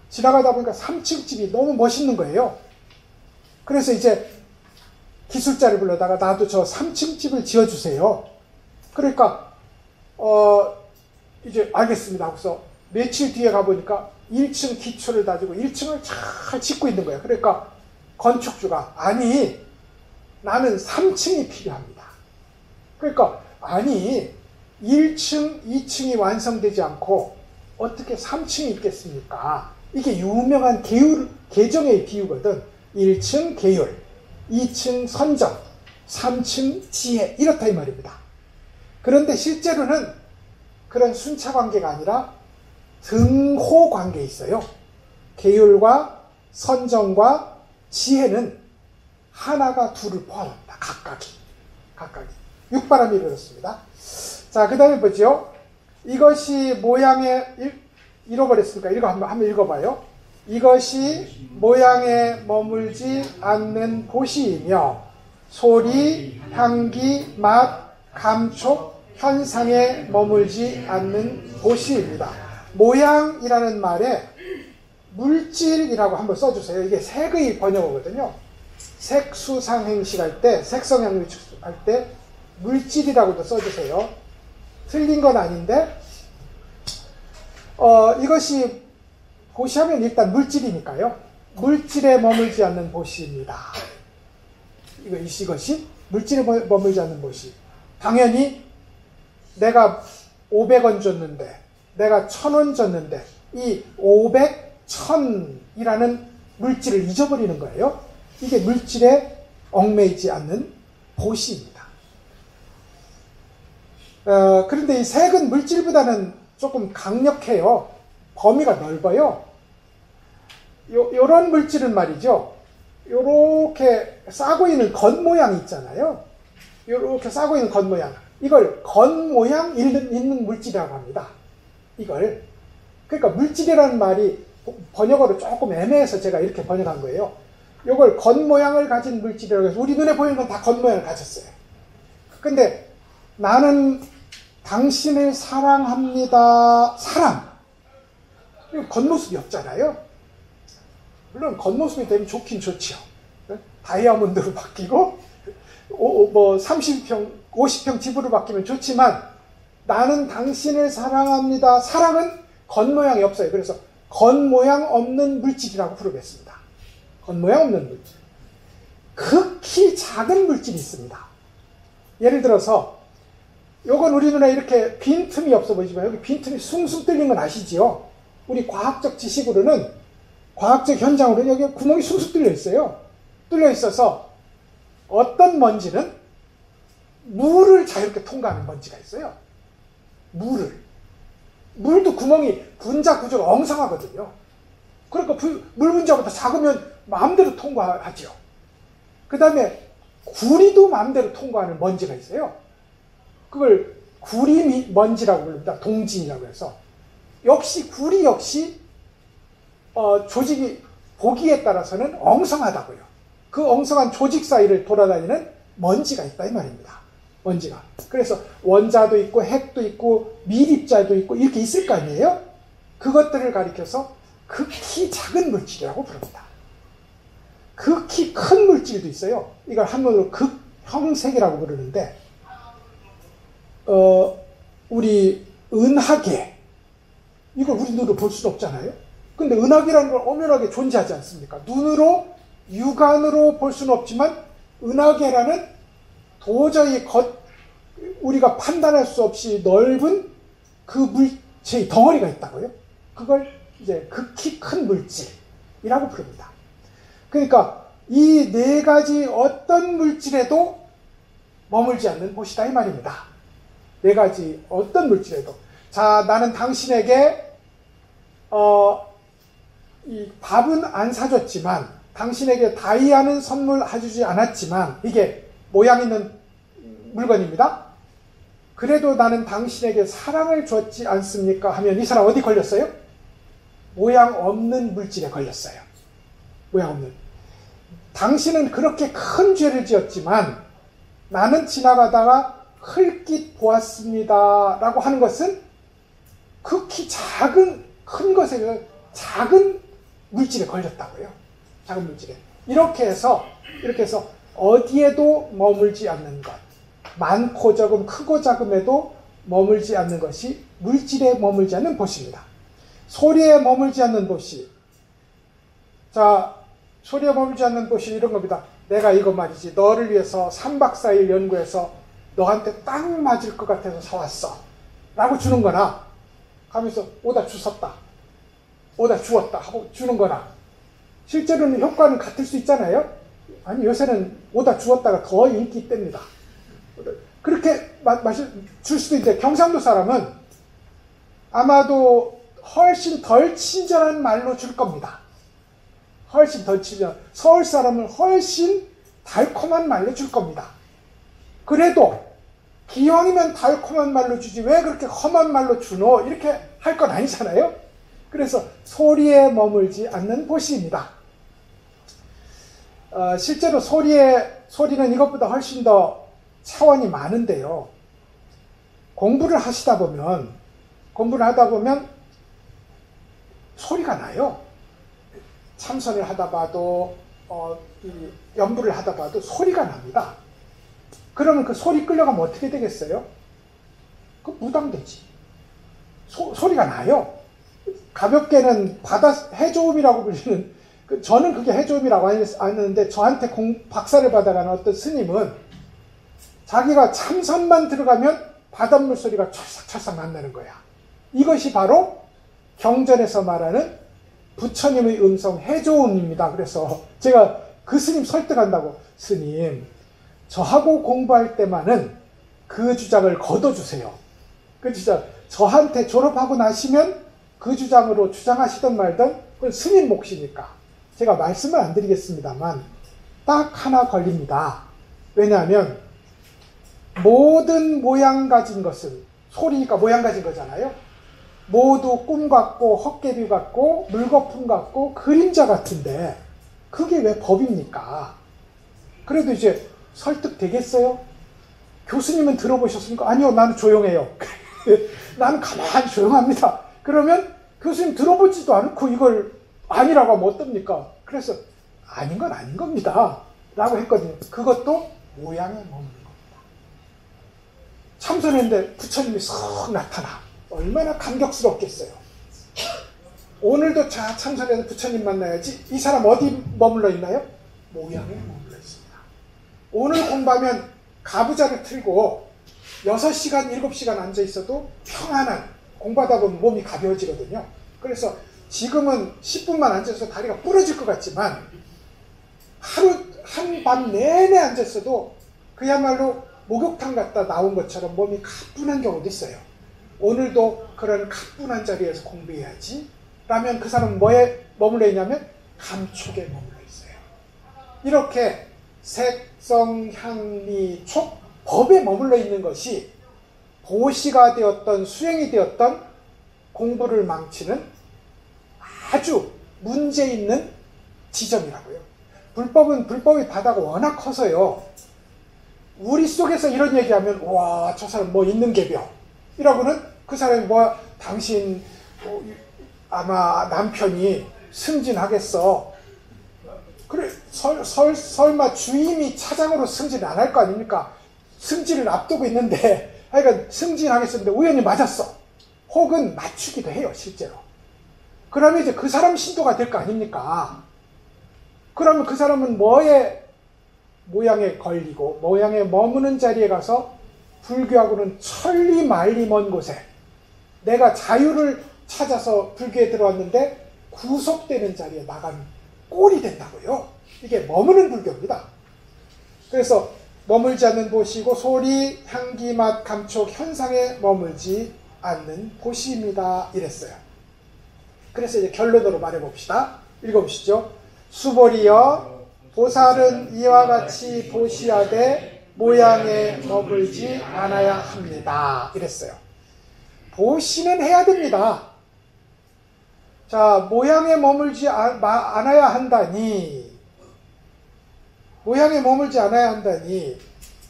지나가다 보니까 3층 집이 너무 멋있는 거예요. 그래서 이제 기술자를 불러다가 나도 저 3층 집을 지어주세요. 그러니까 이제 알겠습니다 하고서 며칠 뒤에 가보니까 1층 기초를 다지고 1층을 잘 짓고 있는 거예요. 그러니까 건축주가 아니 나는 3층이 필요합니다. 그러니까 아니 1층, 2층이 완성되지 않고 어떻게 3층이 있겠습니까? 이게 유명한 계정의 비유거든. 1층 계율, 2층 선정, 3층 지혜 이렇다 이 말입니다. 그런데 실제로는 그런 순차 관계가 아니라 등호 관계에 있어요. 계율과 선정과 지혜는 하나가 둘을 포함합니다. 각각이. 육바람이 그렇습니다. 자, 그 다음에 보죠. 이것이 모양에 잃어버렸으니까 이거 한번 읽어봐요. 이것이 모양에 머물지 않는 보시이며 소리, 향기, 맛, 감촉, 현상에 머물지 않는 보시입니다. 모양이라는 말에 물질이라고 한번 써주세요. 이게 색의 번역어거든요. 색수상행식 할 때, 색성향유축 할 때 물질이라고도 써주세요. 틀린 건 아닌데 이것이 보시하면 일단 물질이니까요. 물질에 머물지 않는 보시입니다. 이것이 물질에 머물지 않는 보시. 당연히 내가 500원 줬는데 내가 1000원 줬는데 이 500, 1000이라는 물질을 잊어버리는 거예요. 이게 물질에 얽매이지 않는 보시입니다. 그런데 이 색은 물질보다는 조금 강력해요. 범위가 넓어요. 요런 물질은 말이죠. 요렇게 싸고 있는 겉모양이 있잖아요. 요렇게 싸고 있는 겉모양. 이걸 겉모양 있는 물질이라고 합니다. 이걸. 그러니까 물질이라는 말이 번역어로 조금 애매해서 제가 이렇게 번역한 거예요. 요걸 겉모양을 가진 물질이라고 해서 우리 눈에 보이는 건 다 겉모양을 가졌어요. 근데 나는 당신을 사랑합니다. 사랑. 겉모습이 없잖아요. 물론 겉모습이 되면 좋긴 좋죠. 다이아몬드로 바뀌고 뭐 30평, 50평 집으로 바뀌면 좋지만 나는 당신을 사랑합니다. 사랑은 겉모양이 없어요. 그래서 겉모양 없는 물질이라고 부르겠습니다. 겉모양 없는 물질. 극히 작은 물질이 있습니다. 예를 들어서 요건 우리 눈에 이렇게 빈틈이 없어 보이지만 여기 빈틈이 숭숭 뚫린 건 아시지요? 우리 과학적 지식으로는, 과학적 현장으로는 여기 구멍이 숭숭 뚫려 있어요. 뚫려 있어서 어떤 먼지는 물을 자유롭게 통과하는 먼지가 있어요. 물도 구멍이 분자 구조가 엉성하거든요. 그러니까 물 분자보다 작으면 마음대로 통과하죠. 그 다음에 구리도 마음대로 통과하는 먼지가 있어요. 그걸 구리 먼지라고 부릅니다. 동진이라고 해서. 역시 구리 역시 조직이 보기에 따라서는 엉성하다고요. 그 엉성한 조직 사이를 돌아다니는 먼지가 있다 이 말입니다. 먼지가. 그래서 원자도 있고 핵도 있고 밀입자도 있고 이렇게 있을 거 아니에요? 그것들을 가리켜서 극히 작은 물질이라고 부릅니다. 극히 큰 물질도 있어요. 이걸 한문으로 극형색이라고 부르는데 우리 은하계, 이걸 우리 눈으로 볼 수는 없잖아요. 근데 은하계라는 건 엄연하게 존재하지 않습니까? 눈으로, 육안으로 볼 수는 없지만 은하계라는 도저히 우리가 판단할 수 없이 넓은 그 물체의 덩어리가 있다고요. 그걸 이제 극히 큰 물질이라고 부릅니다. 그러니까 이 네 가지 어떤 물질에도 머물지 않는 곳이다 이 말입니다. 네 가지 어떤 물질에도. 자, 나는 당신에게 이 밥은 안 사줬지만, 당신에게 다이아는 선물해주지 않았지만, 이게 모양 있는 물건입니다. 그래도 나는 당신에게 사랑을 줬지 않습니까? 하면 이 사람 어디 걸렸어요? 모양 없는 물질에 걸렸어요. 모양 없는. 당신은 그렇게 큰 죄를 지었지만 나는 지나가다가 흘낏 보았습니다 라고 하는 것은 극히 작은, 큰 것에 작은 물질에 걸렸다고요. 작은 물질에. 이렇게 해서 어디에도 머물지 않는 것, 많고 적음, 크고 작음에도 머물지 않는 것이 물질에 머물지 않는 도시입니다. 소리에 머물지 않는 도시. 자, 소리에 머물지 않는 도시 이런 겁니다. 내가 이거 말이지, 너를 위해서 3박 4일 연구해서 너한테 딱 맞을 것 같아서 사왔어 라고 주는 거나, 가면서 오다 주웠다, 오다 주었다 하고 주는 거나, 실제로는 효과는 같을 수 있잖아요. 아니, 요새는 오다 주었다가 더 인기 뗍니다. 그렇게 줄 수도 있는데, 경상도 사람은 아마도 훨씬 덜 친절한 말로 줄 겁니다. 훨씬 덜 친절. 서울 사람은 훨씬 달콤한 말로 줄 겁니다. 그래도 기왕이면 달콤한 말로 주지 왜 그렇게 험한 말로 주노? 이렇게 할 건 아니잖아요. 그래서 소리에 머물지 않는 도시입니다. 실제로 소리는 이것보다 훨씬 더 차원이 많은데요. 공부를 하다 보면 소리가 나요. 참선을 하다 봐도 연부를 하다 봐도 소리가 납니다. 그러면 그 소리 끌려가면 어떻게 되겠어요? 그 무당되지. 소리가 나요. 가볍게는 해조음이라고 불리는, 저는 그게 해조음이라고 아는데, 저한테 박사를 받아가는 어떤 스님은 자기가 참선만 들어가면 바닷물 소리가 철썩철썩 난다는 거야. 이것이 바로 경전에서 말하는 부처님의 음성 해조음입니다. 그래서 제가 그 스님 설득한다고, 스님, 저하고 공부할 때만은 그 주장을 거둬주세요. 그 주장, 저한테 졸업하고 나시면 그 주장으로 주장하시던 말든 그건 스님 몫이니까 제가 말씀을 안 드리겠습니다만 딱 하나 걸립니다. 왜냐하면 모든 모양 가진 것은, 소리니까 모양 가진 거잖아요. 모두 꿈 같고 헛개비 같고 물거품 같고 그림자 같은데 그게 왜 법입니까? 그래도 이제 설득되겠어요? 교수님은 들어보셨습니까? 아니요, 나는 조용해요. 나는 가만히 조용합니다. 그러면 교수님 들어보지도 않고 이걸 아니라고 하면 어떻습니까? 그래서 아닌 건 아닌 겁니다. 라고 했거든요. 그것도 모양에 머무는 겁니다. 참선했는데 부처님이 썩 나타나. 얼마나 감격스럽겠어요. 오늘도 자 참선해서 부처님 만나야지. 이 사람 어디 머물러 있나요? 모양에 머물러 있습니다. 오늘 공부하면 가부좌를 틀고 6시간, 7시간 앉아 있어도 평안한, 공부하다 보면 몸이 가벼워지거든요. 그래서 지금은 10분만 앉아서 다리가 부러질 것 같지만 하루 한밤 내내 앉았어도 그야말로 목욕탕 갔다 나온 것처럼 몸이 가뿐한 경우도 있어요. 오늘도 그런 가뿐한 자리에서 공부해야지 라면 그 사람은 뭐에 머물러 있냐면 감촉에 머물러 있어요. 이렇게 색성, 향미, 촉, 법에 머물러 있는 것이 보시가 되었던 수행이 되었던 공부를 망치는 아주 문제 있는 지점이라고요. 불법은 불법의 바다가 워낙 커서요. 우리 속에서 이런 얘기하면 와, 저 사람 뭐 있는 개벼 이러고는 그 사람이 뭐 당신 아마 남편이 승진하겠어. 그래 설마 주임이 차장으로 승진 안 할 거 아닙니까? 승진을 앞두고 있는데 하여간 승진하겠었는데 우연히 맞았어. 혹은 맞추기도 해요, 실제로. 그러면 이제 그 사람 신도가 될 거 아닙니까? 그러면 그 사람은 뭐에 모양에 걸리고 모양에 머무는 자리에 가서 불교하고는 천리 만리 먼 곳에 내가 자유를 찾아서 불교에 들어왔는데 구속되는 자리에 나간 꼴이 된다고요. 이게 머무는 불교입니다. 그래서 머물지 않는 보시고 소리, 향기, 맛, 감촉, 현상에 머물지 않는 보시입니다. 이랬어요. 그래서 이제 결론으로 말해봅시다. 읽어보시죠. 수보리여 보살은 이와 같이 보시하되 모양에 머물지 않아야 합니다. 이랬어요. 보시는 해야 됩니다. 자, 모양에 머물지 않아야 한다니, 모양에 머물지 않아야 한다니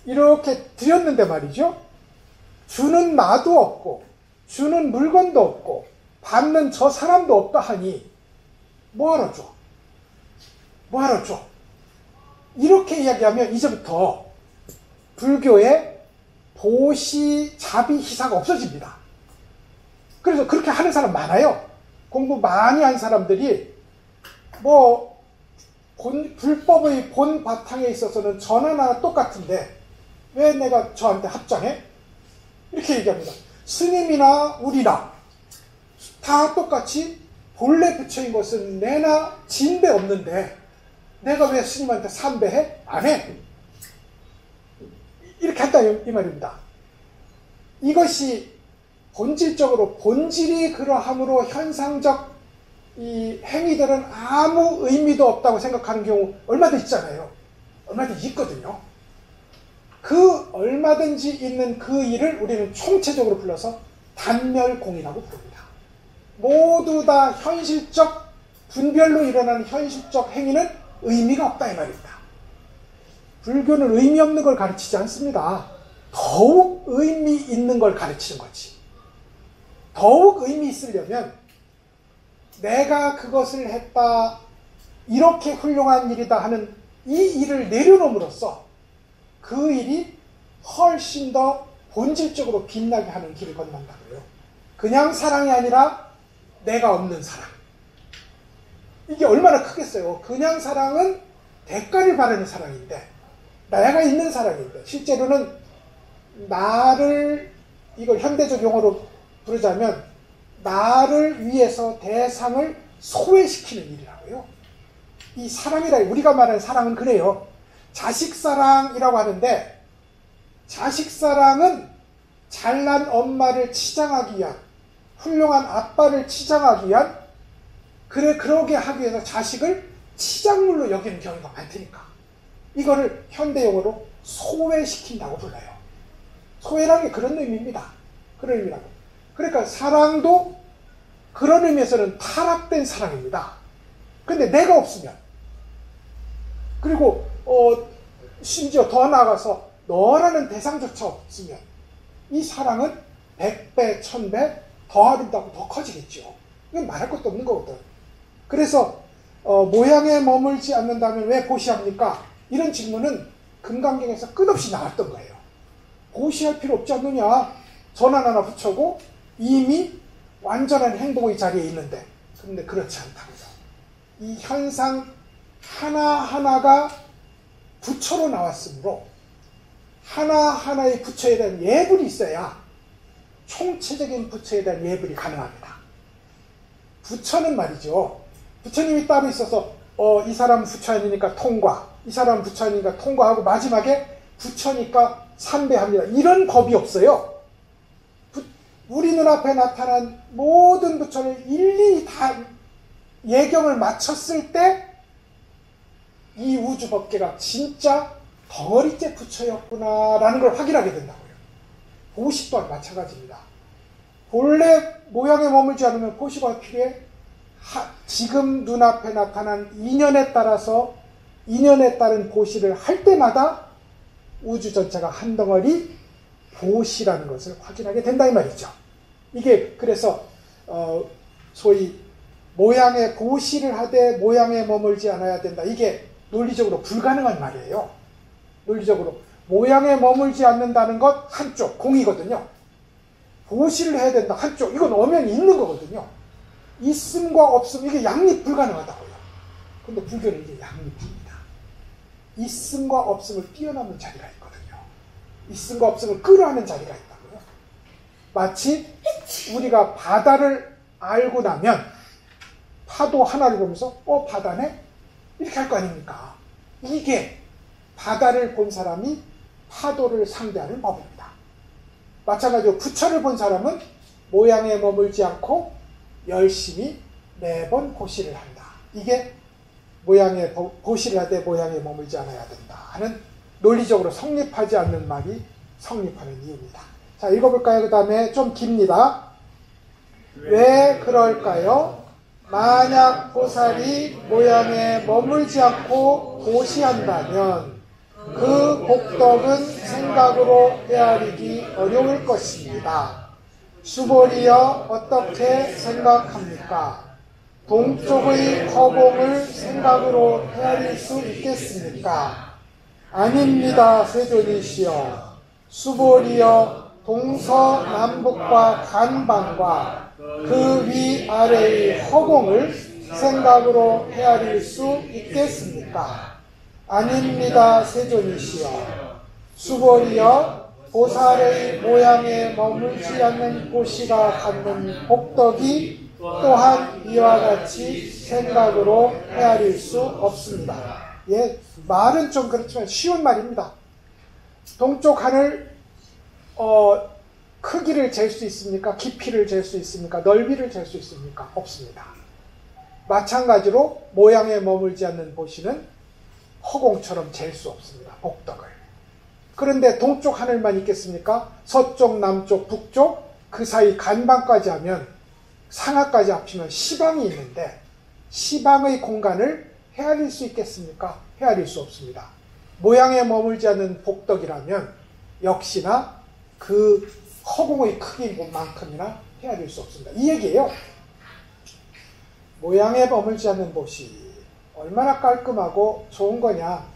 이렇게 드렸는데 말이죠. 주는 나도 없고 주는 물건도 없고 받는 저 사람도 없다 하니 뭐하러 줘? 뭐하러 줘? 이렇게 이야기하면 이제부터 불교의 보시, 자비, 희사가 없어집니다. 그래서 그렇게 하는 사람 많아요. 공부 많이 한 사람들이 불법의 본 바탕에 있어서는 전하나 똑같은데 왜 내가 저한테 합장해? 이렇게 얘기합니다. 스님이나 우리나 다 똑같이 본래 부처인 것은 내나 진배 없는데 내가 왜 스님한테 삼배해? 안 해. 이렇게 한다 이 말입니다. 이것이 본질적으로 본질이 그러함으로 현상적 이 행위들은 아무 의미도 없다고 생각하는 경우 얼마든지 있잖아요. 얼마든지 있거든요. 그 얼마든지 있는 그 일을 우리는 총체적으로 불러서 단멸공이라고 부릅니다. 모두 다 현실적 분별로 일어나는 현실적 행위는 의미가 없다 이 말입니다. 불교는 의미 없는 걸 가르치지 않습니다. 더욱 의미 있는 걸 가르치는 거지. 더욱 의미 있으려면 내가 그것을 했다, 이렇게 훌륭한 일이다 하는 이 일을 내려놓음으로써 그 일이 훨씬 더 본질적으로 빛나게 하는 길을 건넌다고요. 그냥 사랑이 아니라 내가 없는 사랑. 이게 얼마나 크겠어요. 그냥 사랑은 대가를 바라는 사랑인데, 내가 있는 사랑인데, 실제로는 나를, 이걸 현대적 용어로 부르자면 나를 위해서 대상을 소외시키는 일이라고요. 이 사랑이라, 우리가 말하는 사랑은 그래요. 자식사랑이라고 하는데, 자식사랑은 잘난 엄마를 치장하기 위한, 훌륭한 아빠를 치장하기 위한, 그러게 하기 위해서 자식을 치장물로 여기는 경우가 많으니까 이거를 현대용어로 소외시킨다고 불러요. 소외라는 게 그런 의미입니다. 그런 의미라고. 그러니까 사랑도 그런 의미에서는 타락된 사랑입니다. 근데 내가 없으면, 그리고 심지어 더 나아가서 너라는 대상조차 없으면 이 사랑은 100배, 1000배 더 아름답고 더 커지겠죠. 이건 말할 것도 없는 거거든. 그래서 모양에 머물지 않는다면 왜 보시합니까? 이런 질문은 금강경에서 끝없이 나왔던 거예요. 보시할 필요 없지 않느냐? 전환 하나 붙여고 이미 완전한 행복의 자리에 있는데. 그런데 그렇지 않다고요. 이 현상 하나하나가 부처로 나왔으므로 하나하나의 부처에 대한 예불이 있어야 총체적인 부처에 대한 예불이 가능합니다. 부처는 말이죠. 부처님이 따로 있어서 이 사람은 부처 아니니까 통과, 이 사람은 부처 아니니까 통과하고 마지막에 부처니까 삼배합니다. 이런 법이 없어요. 우리 눈앞에 나타난 모든 부처를 일일이 다 예경을 마쳤을 때 이 우주법계가 진짜 덩어리째 부처였구나라는 걸 확인하게 된다고요. 보식 또한 마찬가지입니다. 본래 모양에 머물지 않으면 보식이 필요해. 지금 눈앞에 나타난 인연에 따라서 인연에 따른 보시를 할 때마다 우주 전체가 한 덩어리 보시라는 것을 확인하게 된다 이 말이죠. 이게 그래서 소위 모양에 보시를 하되 모양에 머물지 않아야 된다. 이게 논리적으로 불가능한 말이에요. 논리적으로 모양에 머물지 않는다는 것 한쪽 공이거든요. 보시를 해야 된다 한쪽 이건 엄연히 있는 거거든요. 있음과 없음 이게 양립 불가능하다고요. 근데 불교는 이게 양립합니다. 있음과 없음을 뛰어넘는 자리가 있거든요. 있음과 없음을 끌어안는 자리가 있다고요. 마치 우리가 바다를 알고 나면 파도 하나를 보면서 바다네? 이렇게 할 거 아닙니까? 이게 바다를 본 사람이 파도를 상대하는 법입니다. 마찬가지로 부처를 본 사람은 모양에 머물지 않고 열심히 매번 보시를 한다. 이게 모양에 보시를 하되 모양에 머물지 않아야 된다 하는 논리적으로 성립하지 않는 말이 성립하는 이유입니다. 자, 읽어볼까요? 그 다음에 좀 깁니다. 왜 그럴까요? 만약 보살이 모양에 머물지 않고 보시한다면 그 복덕은 생각으로 헤아리기 어려울 것입니다. 수보리여 어떻게 생각합니까? 동쪽의 허공을 생각으로 헤아릴 수 있겠습니까? 아닙니다, 세존이시여. 수보리여 동서남북과 간방과 그 위아래의 허공을 생각으로 헤아릴 수 있겠습니까? 아닙니다, 세존이시여. 수보리여 보살의 모양에 머물지 않는 보시가 갖는 복덕이 또한 이와 같이 생각으로 헤아릴 수 없습니다. 예, 말은 좀 그렇지만 쉬운 말입니다. 동쪽 하늘 크기를 잴 수 있습니까? 깊이를 잴 수 있습니까? 넓이를 잴 수 있습니까? 없습니다. 마찬가지로 모양에 머물지 않는 보시는 허공처럼 잴 수 없습니다. 복덕을. 그런데 동쪽 하늘만 있겠습니까? 서쪽, 남쪽, 북쪽 그 사이 간방까지 하면 상하까지 합치면 시방이 있는데 시방의 공간을 헤아릴 수 있겠습니까? 헤아릴 수 없습니다. 모양에 머물지 않는 복덕이라면 역시나 그 허공의 크기만큼이나 헤아릴 수 없습니다. 이 얘기예요. 모양에 머물지 않는 보시 얼마나 깔끔하고 좋은 거냐.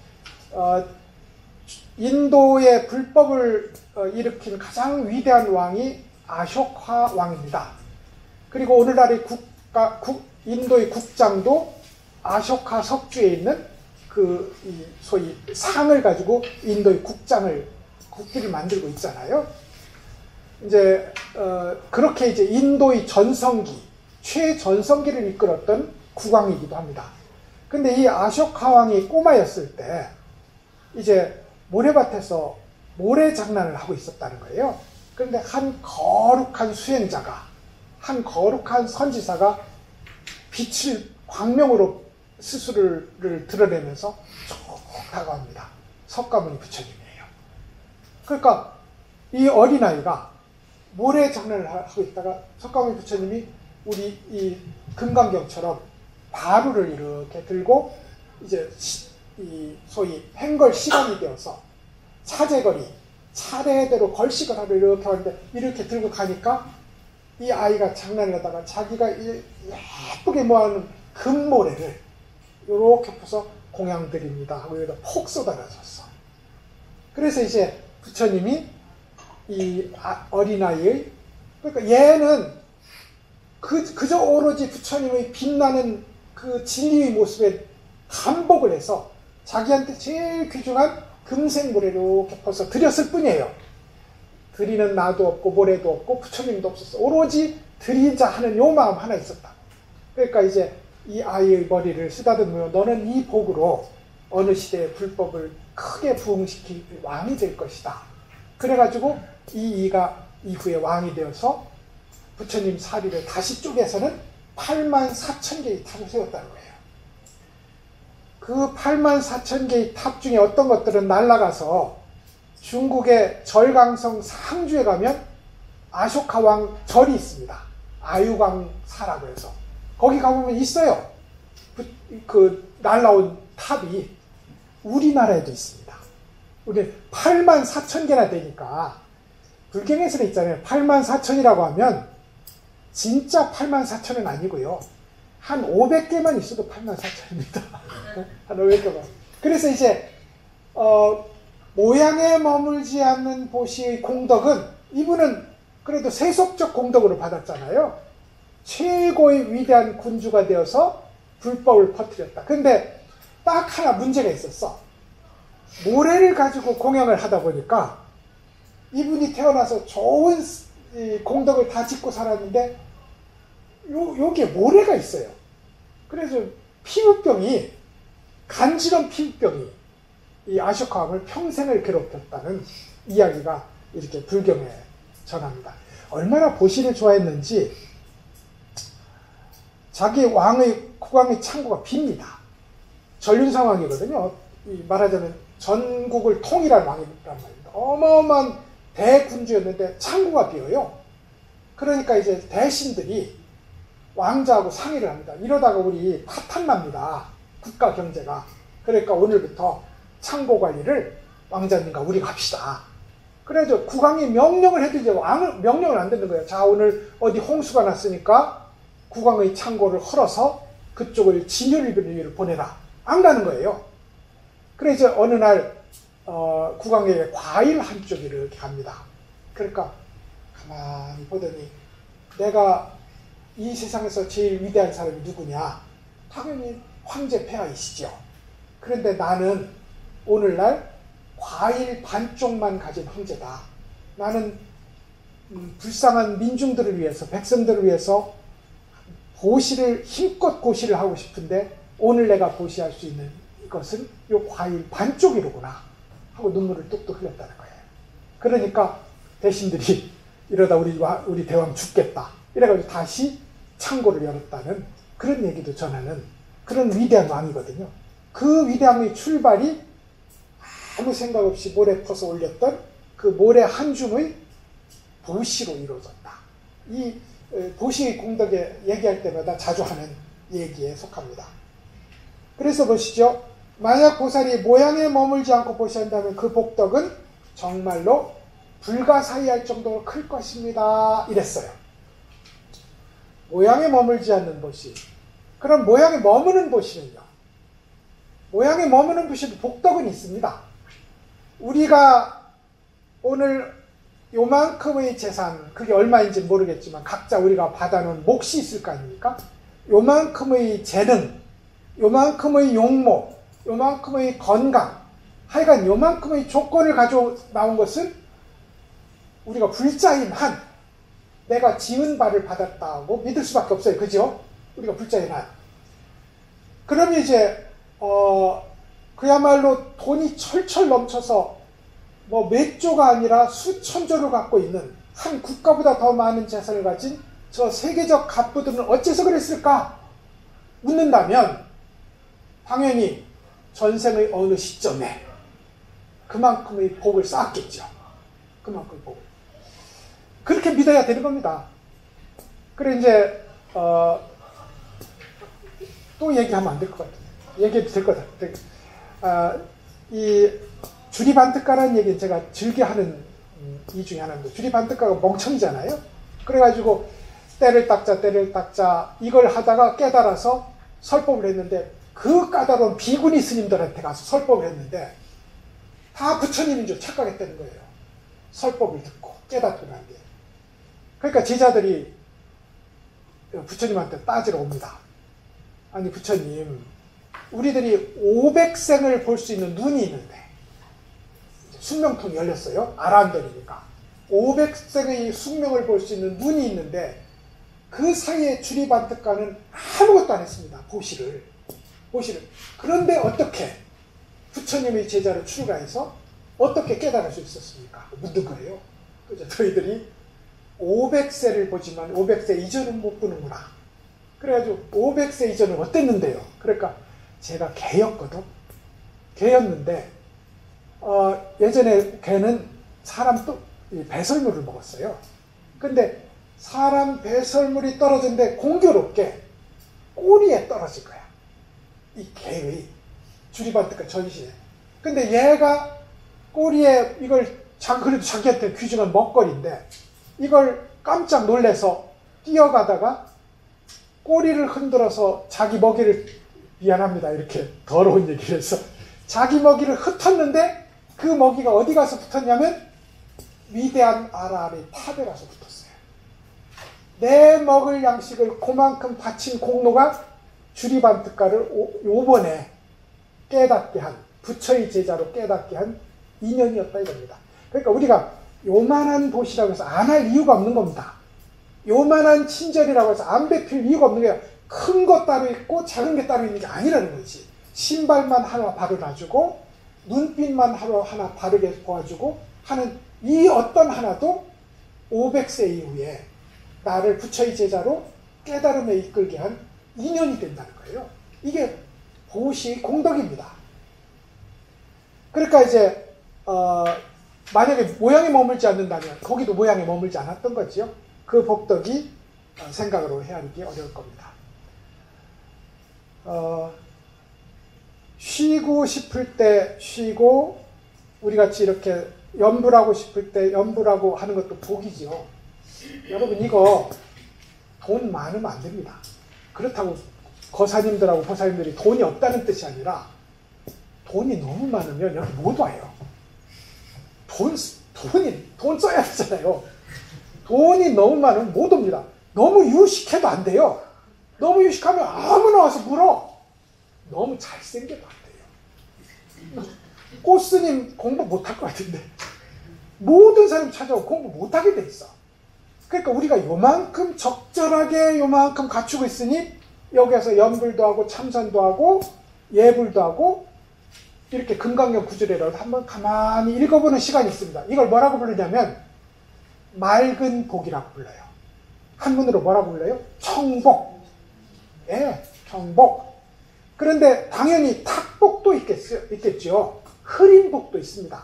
인도의 불법을 일으킨 가장 위대한 왕이 아쇼카 왕입니다. 그리고 오늘날의 인도의 국장도 아쇼카 석주에 있는 소위 상을 가지고 인도의 국기를 만들고 있잖아요. 이제 그렇게 이제 인도의 전성기, 최전성기를 이끌었던 국왕이기도 합니다. 근데 이 아쇼카 왕이 꼬마였을 때 이제 모래밭에서 모래 장난을 하고 있었다는 거예요. 그런데 한 거룩한 수행자가, 한 거룩한 선지사가 빛을 광명으로 스스로를 드러내면서 쭉 다가옵니다. 석가모니 부처님이에요. 그러니까 이 어린아이가 모래 장난을 하고 있다가 석가모니 부처님이 우리 이 금강경처럼 바루를 이렇게 들고 이제 이 소위 행걸 시간이 되어서 사제거리 차례대로 걸식을 하러 이렇게 하는데 이렇게 들고 가니까 이 아이가 장난을 하다가 자기가 예쁘게 모아놓은 금모래를 이렇게 퍼서 공양 드립니다 하고 여기다 폭 쏟아놨었어. 그래서 이제 부처님이 이 어린아이의, 그러니까 얘는 그저 오로지 부처님의 빛나는 그 진리의 모습에 감복을 해서 자기한테 제일 귀중한 금색 모래를 이렇게 퍼서 드렸을 뿐이에요. 드리는 나도 없고 모래도 없고 부처님도 없었어. 오로지 드리자 하는 요 마음 하나 있었다. 그러니까 이제 이 아이의 머리를 쓰다듬으며 너는 이 복으로 어느 시대의 불법을 크게 부흥시킬 왕이 될 것이다. 그래가지고 이 이가 이후에 왕이 되어서 부처님 사리를 다시 쪼개서는 84,000개의 탑을 세웠다는 거예요. 그 84,000개의 탑 중에 어떤 것들은 날아가서 중국의 절강성 상주에 가면 아쇼카 왕 절이 있습니다. 아유광사라고 해서 거기 가보면 있어요. 그 날라온 탑이 우리나라에도 있습니다. 우리 84,000개나 되니까 불경에서는 있잖아요. 84,000이라고 하면 진짜 84,000은 아니고요. 한 500개만 있어도 84,000입니다. 한 500개만. 그래서 이제 모양에 머물지 않는 보시의 공덕은 이분은 그래도 세속적 공덕으로 받았잖아요. 최고의 위대한 군주가 되어서 불법을 퍼뜨렸다. 근데 딱 하나 문제가 있었어. 모래를 가지고 공양을 하다 보니까 이분이 태어나서 좋은 공덕을 다 짓고 살았는데 여기에 모래가 있어요. 그래서 피부병이, 간지럼 피부병이 이 아쇼카 왕을 평생을 괴롭혔다는 이야기가 이렇게 불경에 전합니다. 얼마나 보시를 좋아했는지 자기 왕의 국왕의 창고가 빕니다. 전륜상 왕이거든요. 말하자면 전국을 통일한 왕이란 말입니다. 어마어마한 대군주였는데 창고가 비어요. 그러니까 이제 대신들이 왕자하고 상의를 합니다. 이러다가 우리 파탄납니다. 국가 경제가. 그러니까 오늘부터 창고 관리를 왕자님과 우리가 합시다. 그래서 국왕이 명령을 해도 이제 왕을 명령을 안 듣는 거예요. 자, 오늘 어디 홍수가 났으니까 국왕의 창고를 헐어서 그쪽을 진열비를 보내라. 안 가는 거예요. 그래서 어느 날 국왕에게 과일 한 쪽이 이렇게 갑니다. 그러니까 가만히 보더니 내가 이 세상에서 제일 위대한 사람이 누구냐? 당연히 황제 폐하이시죠. 그런데 나는 오늘날 과일 반쪽만 가진 황제다. 나는 불쌍한 민중들을 위해서, 백성들을 위해서 보시를, 힘껏 고시를 하고 싶은데 오늘 내가 보시할 수 있는 것은 이 과일 반쪽이로구나 하고 눈물을 뚝뚝 흘렸다는 거예요. 그러니까 대신들이 이러다 우리 대왕 죽겠다. 이래가지고 다시 창고를 열었다는 그런 얘기도 전하는 그런 위대한 왕이거든요. 그 위대함의 출발이 아무 생각 없이 모래 퍼서 올렸던 그 모래 한 줌의 보시로 이루어졌다. 이 보시의 공덕에 얘기할 때마다 자주 하는 얘기에 속합니다. 그래서 보시죠. 만약 보살이 모양에 머물지 않고 보시한다면 그 복덕은 정말로 불가사의할 정도로 클 것입니다. 이랬어요. 모양에 머물지 않는 보시. 그럼 모양에 머무는 보시는요? 모양에 머무는 보시도 복덕은 있습니다. 우리가 오늘 요만큼의 재산, 그게 얼마인지 모르겠지만 각자 우리가 받아놓은 몫이 있을 거 아닙니까? 요만큼의 재능, 요만큼의 용모, 요만큼의 건강, 하여간 요만큼의 조건을 가지고 나온 것은 우리가 불자인 한 내가 지은 바를 받았다고 믿을 수밖에 없어요. 그죠? 우리가 불자인 한. 그러면 이제 그야말로 돈이 철철 넘쳐서 뭐 몇 조가 아니라 수천 조를 갖고 있는 한 국가보다 더 많은 재산을 가진 저 세계적 갑부들은 어째서 그랬을까? 묻는다면 당연히 전생의 어느 시점에 그만큼의 복을 쌓았겠죠. 그만큼의 복을. 그렇게 믿어야 되는 겁니다. 그래 이제 또 얘기하면 안 될 것 같아요. 얘기해도 될 것 같아요. 이 주리반특가라는 얘기는 제가 즐겨하는 이 중에 하나인데, 주리반특가가 멍청이잖아요. 그래가지고 때를 닦자 이걸 하다가 깨달아서 설법을 했는데, 그 까다로운 비구니 스님들한테 가서 설법을 했는데 다 부처님인 줄 착각했다는 거예요. 설법을 듣고 깨닫고 난 뒤에. 그러니까 제자들이 부처님한테 따지러 옵니다. 아니 부처님, 우리들이 500생을 볼 수 있는 눈이 있는데, 숙명통이 열렸어요. 아라한들이니까 500생의 숙명을 볼 수 있는 눈이 있는데, 그 사이에 주리반특가는 아무것도 안 했습니다. 보시를. 그런데 어떻게 부처님의 제자로 출가해서 어떻게 깨달을 수 있었습니까? 묻는 거예요. 그죠? 저희들이 500세를 보지만 500세 이전은 못 보는구나. 그래가지고 500세 이전은 어땠는데요? 그러니까 제가 개였거든. 개였는데 예전에 개는 사람 또 배설물을 먹었어요. 근데 사람 배설물이 떨어졌는데 공교롭게 꼬리에 떨어진 거야. 이 개의 주리반특가 전신에. 근데 얘가 꼬리에 이걸 그래도 자기한테 귀중한 먹거리인데, 이걸 깜짝 놀래서 뛰어가다가 꼬리를 흔들어서 자기 먹이를, 미안합니다 이렇게 더러운 얘기를 해서, 자기 먹이를 흩었는데 그 먹이가 어디 가서 붙었냐면 위대한 아라한의 탑에 가서 붙었어요. 내 먹을 양식을 그만큼 바친 공로가 주리반특가를 요번에 깨닫게 한, 부처의 제자로 깨닫게 한 인연이었다 이겁니다. 그러니까 우리가 요만한 도시라고 해서 안 할 이유가 없는 겁니다. 요만한 친절이라고 해서 안 베필 이유가 없는 게, 큰 것 따로 있고 작은 게 따로 있는 게 아니라는 거지. 신발만 하나 바르놔주고 눈빛만 하나 바르게 보아주고 하는 이 어떤 하나도 500세 이후에 나를 부처의 제자로 깨달음에 이끌게 한 인연이 된다는 거예요. 이게 보시 공덕입니다. 그러니까 이제 만약에 모양에 머물지 않는다면 거기도 모양에 머물지 않았던 거지요. 그 복덕이 생각으로 헤아리기 어려울 겁니다. 쉬고 싶을 때 쉬고, 우리같이 이렇게 염불하고 싶을 때 염불하고 하는 것도 복이죠. 여러분 이거 돈 많으면 안 됩니다. 그렇다고 거사님들하고 보사님들이 돈이 없다는 뜻이 아니라, 돈이 너무 많으면 여기 못 와요. 돈 써야 되잖아요. 돈이 너무 많으면 못 옵니다. 너무 유식해도 안 돼요. 너무 유식하면 아무나 와서 물어. 너무 잘생겨도 안 돼요. 꽃스님 공부 못할 것 같은데 모든 사람 찾아오고 공부 못하게 돼 있어. 그러니까 우리가 요만큼 적절하게 요만큼 갖추고 있으니 여기에서 연불도 하고 참선도 하고 예불도 하고 이렇게 금강경 구절이라도 한번 가만히 읽어보는 시간이 있습니다. 이걸 뭐라고 부르냐면 맑은 복이라고 불러요. 한문으로 뭐라고 불러요? 청복. 예, 청복. 그런데 당연히 탁복도 있겠죠. 흐린 복도 있습니다.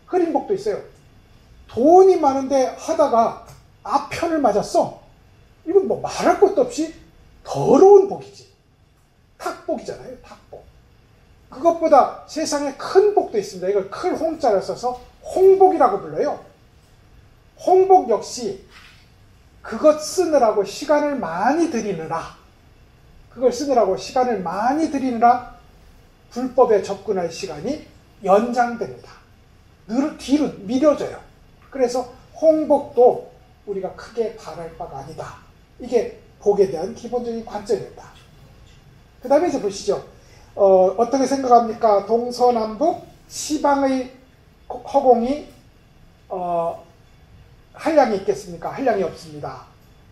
흐린 복도 있어요. 돈이 많은데 하다가 아편을 맞았어. 이건 뭐 말할 것도 없이 더러운 복이지. 탁복이잖아요. 탁복. 그것보다 세상에 큰 복도 있습니다. 이걸 큰 홍자를 써서 홍복이라고 불러요. 홍복 역시 그것 쓰느라고 시간을 많이 들이느라, 불법에 접근할 시간이 연장됩니다. 뒤로 미뤄져요. 그래서 홍복도 우리가 크게 바랄 바가 아니다. 이게 복에 대한 기본적인 관점입니다. 그 다음에 이제 보시죠. 어떻게 생각합니까? 동서남북 시방의 허공이 한량이 있겠습니까? 한량이 없습니다.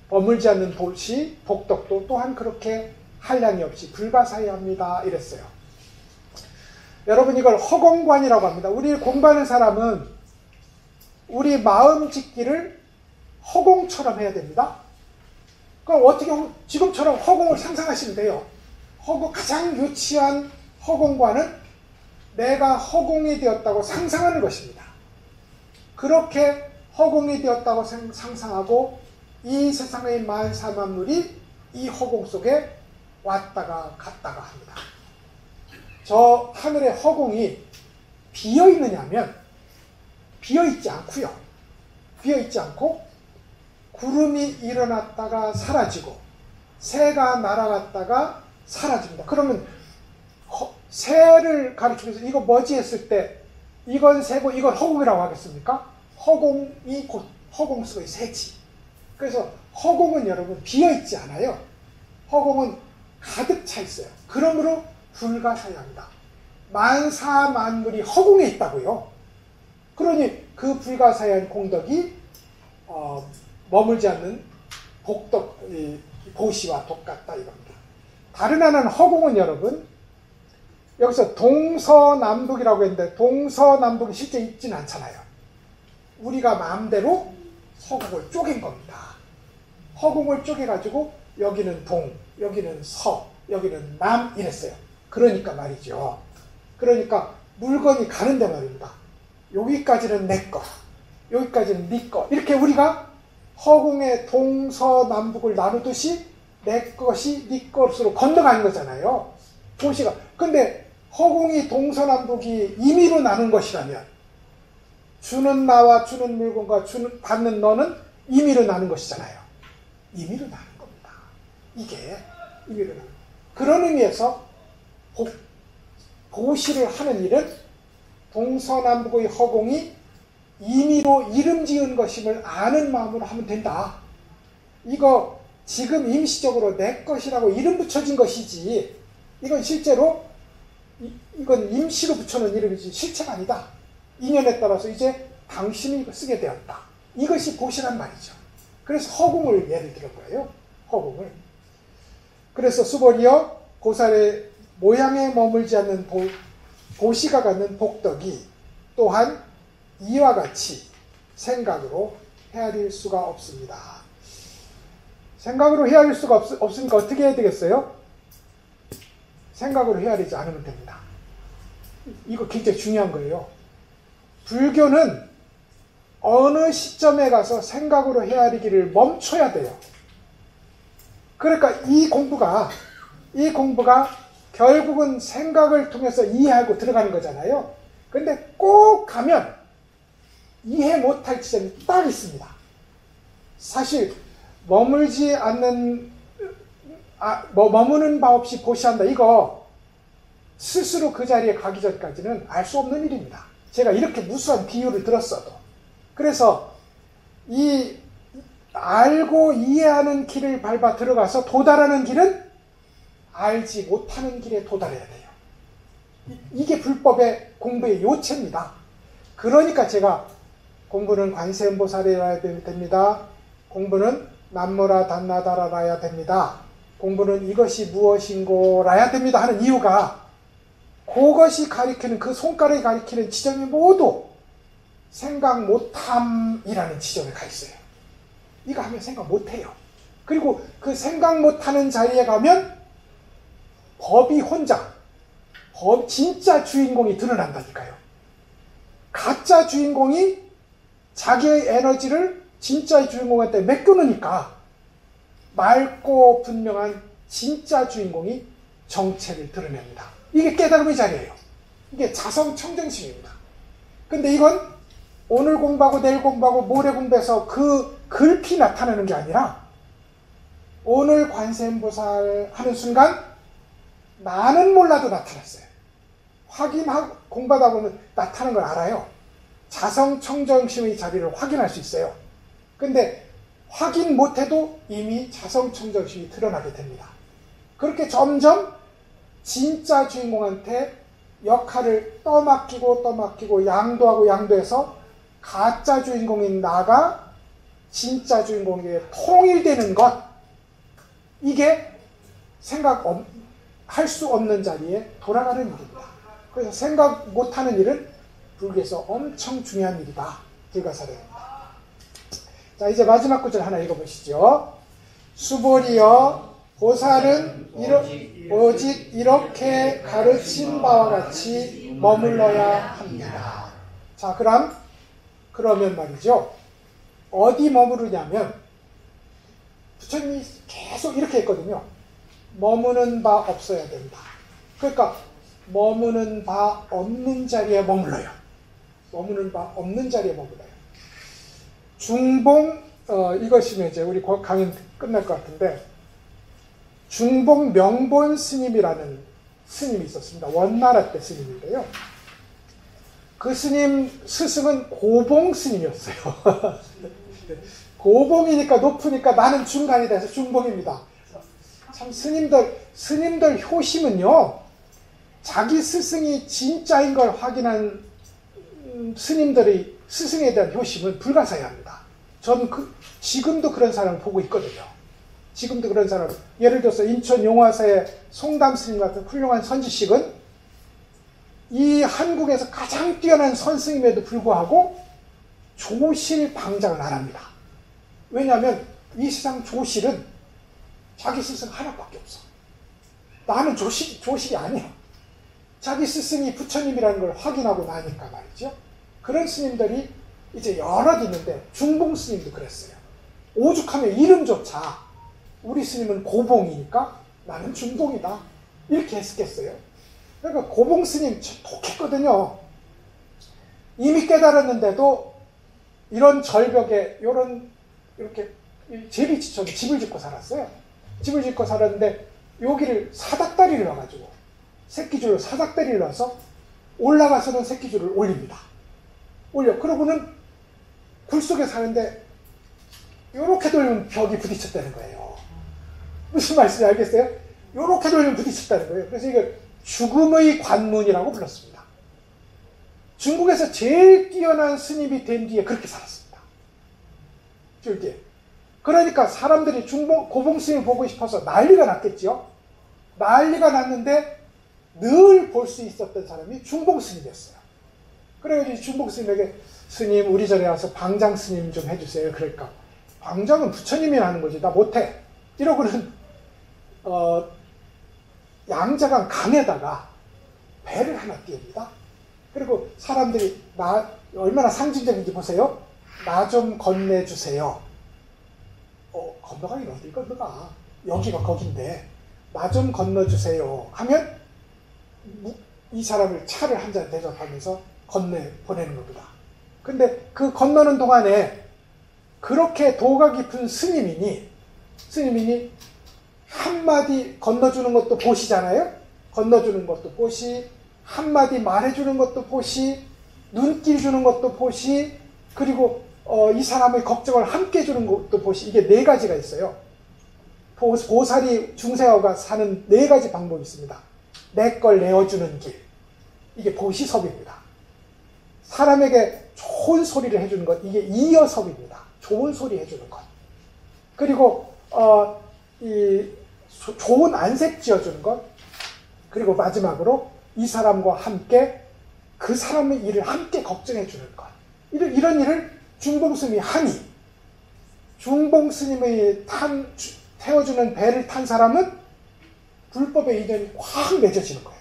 머물지 않는 도시 복덕도 또한 그렇게 한량이 없이 불가사의합니다. 이랬어요. 여러분 이걸 허공관이라고 합니다. 우리 공부하는 사람은 우리 마음 짓기를 허공처럼 해야 됩니다. 그럼 어떻게 지금처럼 허공을 상상하시면 돼요. 가장 유치한 허공관은 내가 허공이 되었다고 상상하는 것입니다. 그렇게 허공이 되었다고 상상하고 이 세상의 만사만물이 이 허공 속에 왔다가 갔다가 합니다. 저 하늘의 허공이 비어 있느냐면 비어 있지 않고요. 비어 있지 않고 구름이 일어났다가 사라지고 새가 날아갔다가 사라집니다. 그러면 새를 가리키면서 이거 뭐지 했을 때 이건 새고 이건 허공이라고 하겠습니까? 허공이 곧 허공 속의 새지. 그래서 허공은 여러분 비어 있지 않아요. 허공은 가득 차 있어요. 그러므로 불가사의합니다. 만사 만물이 허공에 있다고요. 그러니 그 불가사의한 공덕이 머물지 않는 보시와 똑같다 이겁니다. 다른 하나는 허공은 여러분 여기서 동서남북이라고 했는데 동서남북이 실제 있지는 않잖아요. 우리가 마음대로 허공을 쪼갠 겁니다. 허공을 쪼개가지고 여기는 동, 여기는 서, 여기는 남 이랬어요. 그러니까 말이죠. 그러니까 물건이 가는데 말입니다. 여기까지는 내 거, 여기까지는 네 거. 이렇게 우리가 허공의 동서남북을 나누듯이 내 것이 네 것으로 건너가는 거잖아요. 도시가. 근데 허공이 동서남북이 임의로 나눈 것이라면 주는 나와 주는 물건과 받는 너는 임의로 나눈 것이잖아요. 임의로 나눈 겁니다. 이게 임의로 나눈. 그런 의미에서 보시를 하는 일은 동서남북의 허공이 임의로 이름 지은 것임을 아는 마음으로 하면 된다. 이거 지금 임시적으로 내 것이라고 이름 붙여진 것이지 이건 실제로 이건 임시로 붙여놓은 이름이지 실체가 아니다. 인연에 따라서 이제 당신이 이거 쓰게 되었다. 이것이 보시란 말이죠. 그래서 허공을 예를 들은 거예요. 허공을. 그래서 수벌이여 고살의 모양에 머물지 않는 보시가 갖는 복덕이 또한 이와 같이 생각으로 헤아릴 수가 없습니다. 생각으로 헤아릴 수가 없으니까 어떻게 해야 되겠어요? 생각으로 헤아리지 않으면 됩니다. 이거 굉장히 중요한 거예요. 불교는 어느 시점에 가서 생각으로 헤아리기를 멈춰야 돼요. 그러니까 이 공부가 결국은 생각을 통해서 이해하고 들어가는 거잖아요. 근데 꼭 가면 이해 못할 지점이 딱 있습니다. 사실 머물지 않는 머무는 바 없이 보시한다. 이거 스스로 그 자리에 가기 전까지는 알 수 없는 일입니다. 제가 이렇게 무수한 비유를 들었어도. 그래서 이 알고 이해하는 길을 밟아 들어가서 도달하는 길은 알지 못하는 길에 도달해야 돼요. 이게 불법의 공부의 요체입니다. 그러니까 제가 공부는 관세음보살이라야 됩니다. 공부는 남무라 단나다라야 됩니다. 공부는 이것이 무엇인고라야 됩니다 하는 이유가 그것이 가리키는 그 손가락이 가리키는 지점이 모두 생각 못함이라는 지점에 가 있어요. 이거 하면 생각 못해요. 그리고 그 생각 못하는 자리에 가면 법이 혼자 진짜 주인공이 드러난다니까요. 가짜 주인공이 자기의 에너지를 진짜의 주인공한테 맡겨놓으니까 맑고 분명한 진짜 주인공이 정체를 드러냅니다. 이게 깨달음의 자리예요. 이게 자성청정심입니다. 근데 이건 오늘 공부하고 내일 공부하고 모레 공부해서 그 글피 나타나는 게 아니라 오늘 관세음보살 하는 순간 나는 몰라도 나타났어요. 확인하고 공부하다 보면 나타나는 걸 알아요. 자성청정심의 자리를 확인할 수 있어요. 근데 확인 못해도 이미 자성청정심이 드러나게 됩니다. 그렇게 점점 진짜 주인공한테 역할을 떠맡기고 양도하고 양도해서 가짜 주인공인 나가 진짜 주인공에게 통일되는 것, 이게 생각할 수 없는 자리에 돌아가는 일입니다. 그래서 생각 못하는 일은 불교에서 엄청 중요한 일이다. 불가사례입니다. 자, 이제 마지막 구절 하나 읽어보시죠. 수보리여 보살은 오직 이렇게 가르친 바와 같이 머물러야 합니다. 자, 그러면 말이죠. 어디 머무르냐면 부처님이 계속 이렇게 했거든요. 머무는 바 없어야 된다. 그러니까 머무는 바 없는 자리에 머물러요. 머무는 바 없는 자리에 머물러요. 중봉, 이것이면 이제 우리 강의 끝날 것 같은데, 중봉 명본 스님이라는 스님이 있었습니다. 원나라 때 스님인데요. 그 스님 스승은 고봉 스님이었어요. 고봉이니까 높으니까 나는 중간이 돼서 중봉입니다. 참 스님들 효심은요, 자기 스승이 진짜인 걸 확인한 스님들의 스승에 대한 효심은 불가사의합니다. 저는 지금도 그런 사람을 보고 있거든요. 지금도 그런 사람, 예를 들어서 인천 용화사의 송담 스님 같은 훌륭한 선지식은 이 한국에서 가장 뛰어난 선스님에도 불구하고 조실 방장을 안 합니다. 왜냐하면 이 세상 조실은 자기 스승 하나밖에 없어. 나는 조실이 아니야. 자기 스승이 부처님이라는 걸 확인하고 나니까 말이죠. 그런 스님들이 이제 여럿 있는데, 중봉 스님도 그랬어요. 오죽하면 이름조차 우리 스님은 고봉이니까 나는 중봉이다, 이렇게 했겠어요. 그러니까 고봉 스님 참 독했거든요. 이미 깨달았는데도 이런 절벽에 이렇게 제비치처럼 집을 짓고 살았어요. 집을 짓고 살았는데 여기를 사닥다리를 놔가지고, 새끼줄로 사닥다리를 놔서 올라가서는 새끼줄을 올립니다. 그러고는 굴 속에 사는데 요렇게 돌리면 벽이 부딪혔다는 거예요. 무슨 말씀인지 알겠어요? 요렇게 돌리면 부딪혔다는 거예요. 그래서 이걸 죽음의 관문이라고 불렀습니다. 중국에서 제일 뛰어난 스님이 된 뒤에 그렇게 살았습니다. 줄기에. 그러니까 사람들이 고봉 스님 보고 싶어서 난리가 났겠죠. 난리가 났는데 늘 볼 수 있었던 사람이 중봉 스님이었어요. 그래가지고 중봉 스님에게, 스님 우리 절에 와서 방장 스님 좀 해주세요. 그러니까 방장은 부처님이 하는 거지 나 못해. 이러고는 양자강 강에다가 배를 하나 띄웁니다. 그리고 사람들이 얼마나 상징적인지 보세요. 나 좀 건네주세요. 건너가긴 어딜 건너가. 여기가 거긴데 나 좀 건너주세요 하면 이 사람을 차를 한 잔 대접하면서 보내는 겁니다. 근데 그 건너는 동안에 그렇게 도가 깊은 스님이니 한마디 건너주는 것도 보시잖아요. 건너주는 것도 보시, 한마디 말해주는 것도 보시, 눈길 주는 것도 보시, 그리고 이 사람의 걱정을 함께 주는 것도 보시. 이게 4가지가 있어요. 보살이 중생하가 사는 4가지 방법이 있습니다. 내 걸 내어주는 길, 이게 보시섭입니다. 사람에게 좋은 소리를 해주는 것, 이게 이어섭입니다. 좋은 소리 해주는 것. 그리고 좋은 안색 지어주는 것. 그리고 마지막으로 이 사람과 함께 그 사람의 일을 함께 걱정해주는 것. 이런 일을 중봉스님이 하니, 중봉스님의 태워주는 배를 탄 사람은 불법의 인연이 확 맺어지는 거예요.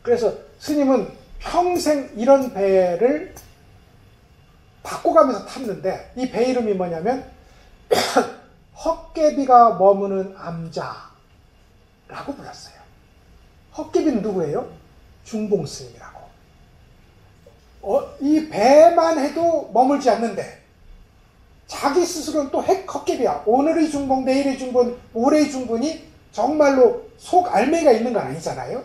그래서 스님은 평생 이런 배를 바꿔가면서 탔는데, 이 배 이름이 뭐냐면 헛개비가 머무는 암자라고 불렀어요. 헛개비는 누구예요? 중봉 스님이라고. 이 배만 해도 머물지 않는데 자기 스스로는 또 헛개비야. 오늘의 중봉, 내일의 중봉, 모레의 중봉이 정말로 속 알맹이가 있는 건 아니잖아요.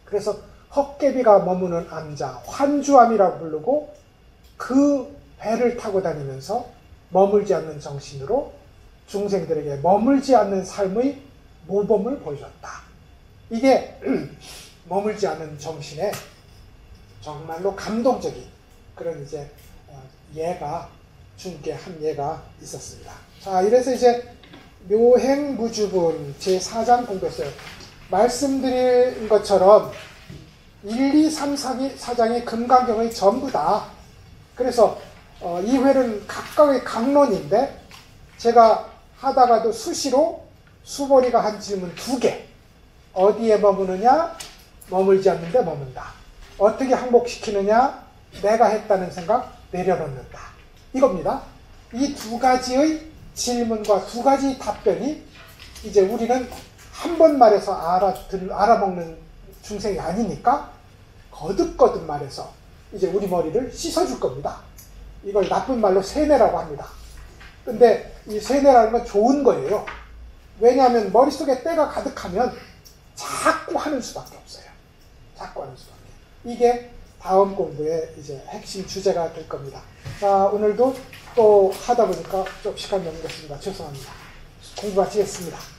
그래서 헛개비가 머무는 암자, 환주암이라고 부르고, 그 배를 타고 다니면서 머물지 않는 정신으로 중생들에게 머물지 않는 삶의 모범을 보여줬다. 이게 머물지 않는 정신의 정말로 감동적인 그런 이제 중께 한 예가 있었습니다. 자, 이래서 이제 묘행무주분 제4장 공부했어요. 말씀드린 것처럼 1, 2, 3, 4장이 금강경의 전부다. 그래서 이 회는 각각의 강론인데, 제가 하다가도 수시로 수보리가 한 질문 2개. 어디에 머무느냐? 머물지 않는데 머문다. 어떻게 항복시키느냐? 내가 했다는 생각 내려놓는다. 이겁니다. 이 2가지의 질문과 2가지 답변이 이제 우리는 한 번 말해서 알아먹는 중생이 아니니까 거듭거듭 말해서 이제 우리 머리를 씻어줄 겁니다. 이걸 나쁜 말로 세뇌라고 합니다. 근데 이 세뇌라는 건 좋은 거예요. 왜냐하면 머릿속에 때가 가득하면 자꾸 하는 수밖에 없어요. 자꾸 하는 수밖에. 이게 다음 공부의 이제 핵심 주제가 될 겁니다. 자, 오늘도 또 하다 보니까 좀 시간이 넘겼습니다. 죄송합니다. 공부 마치겠습니다.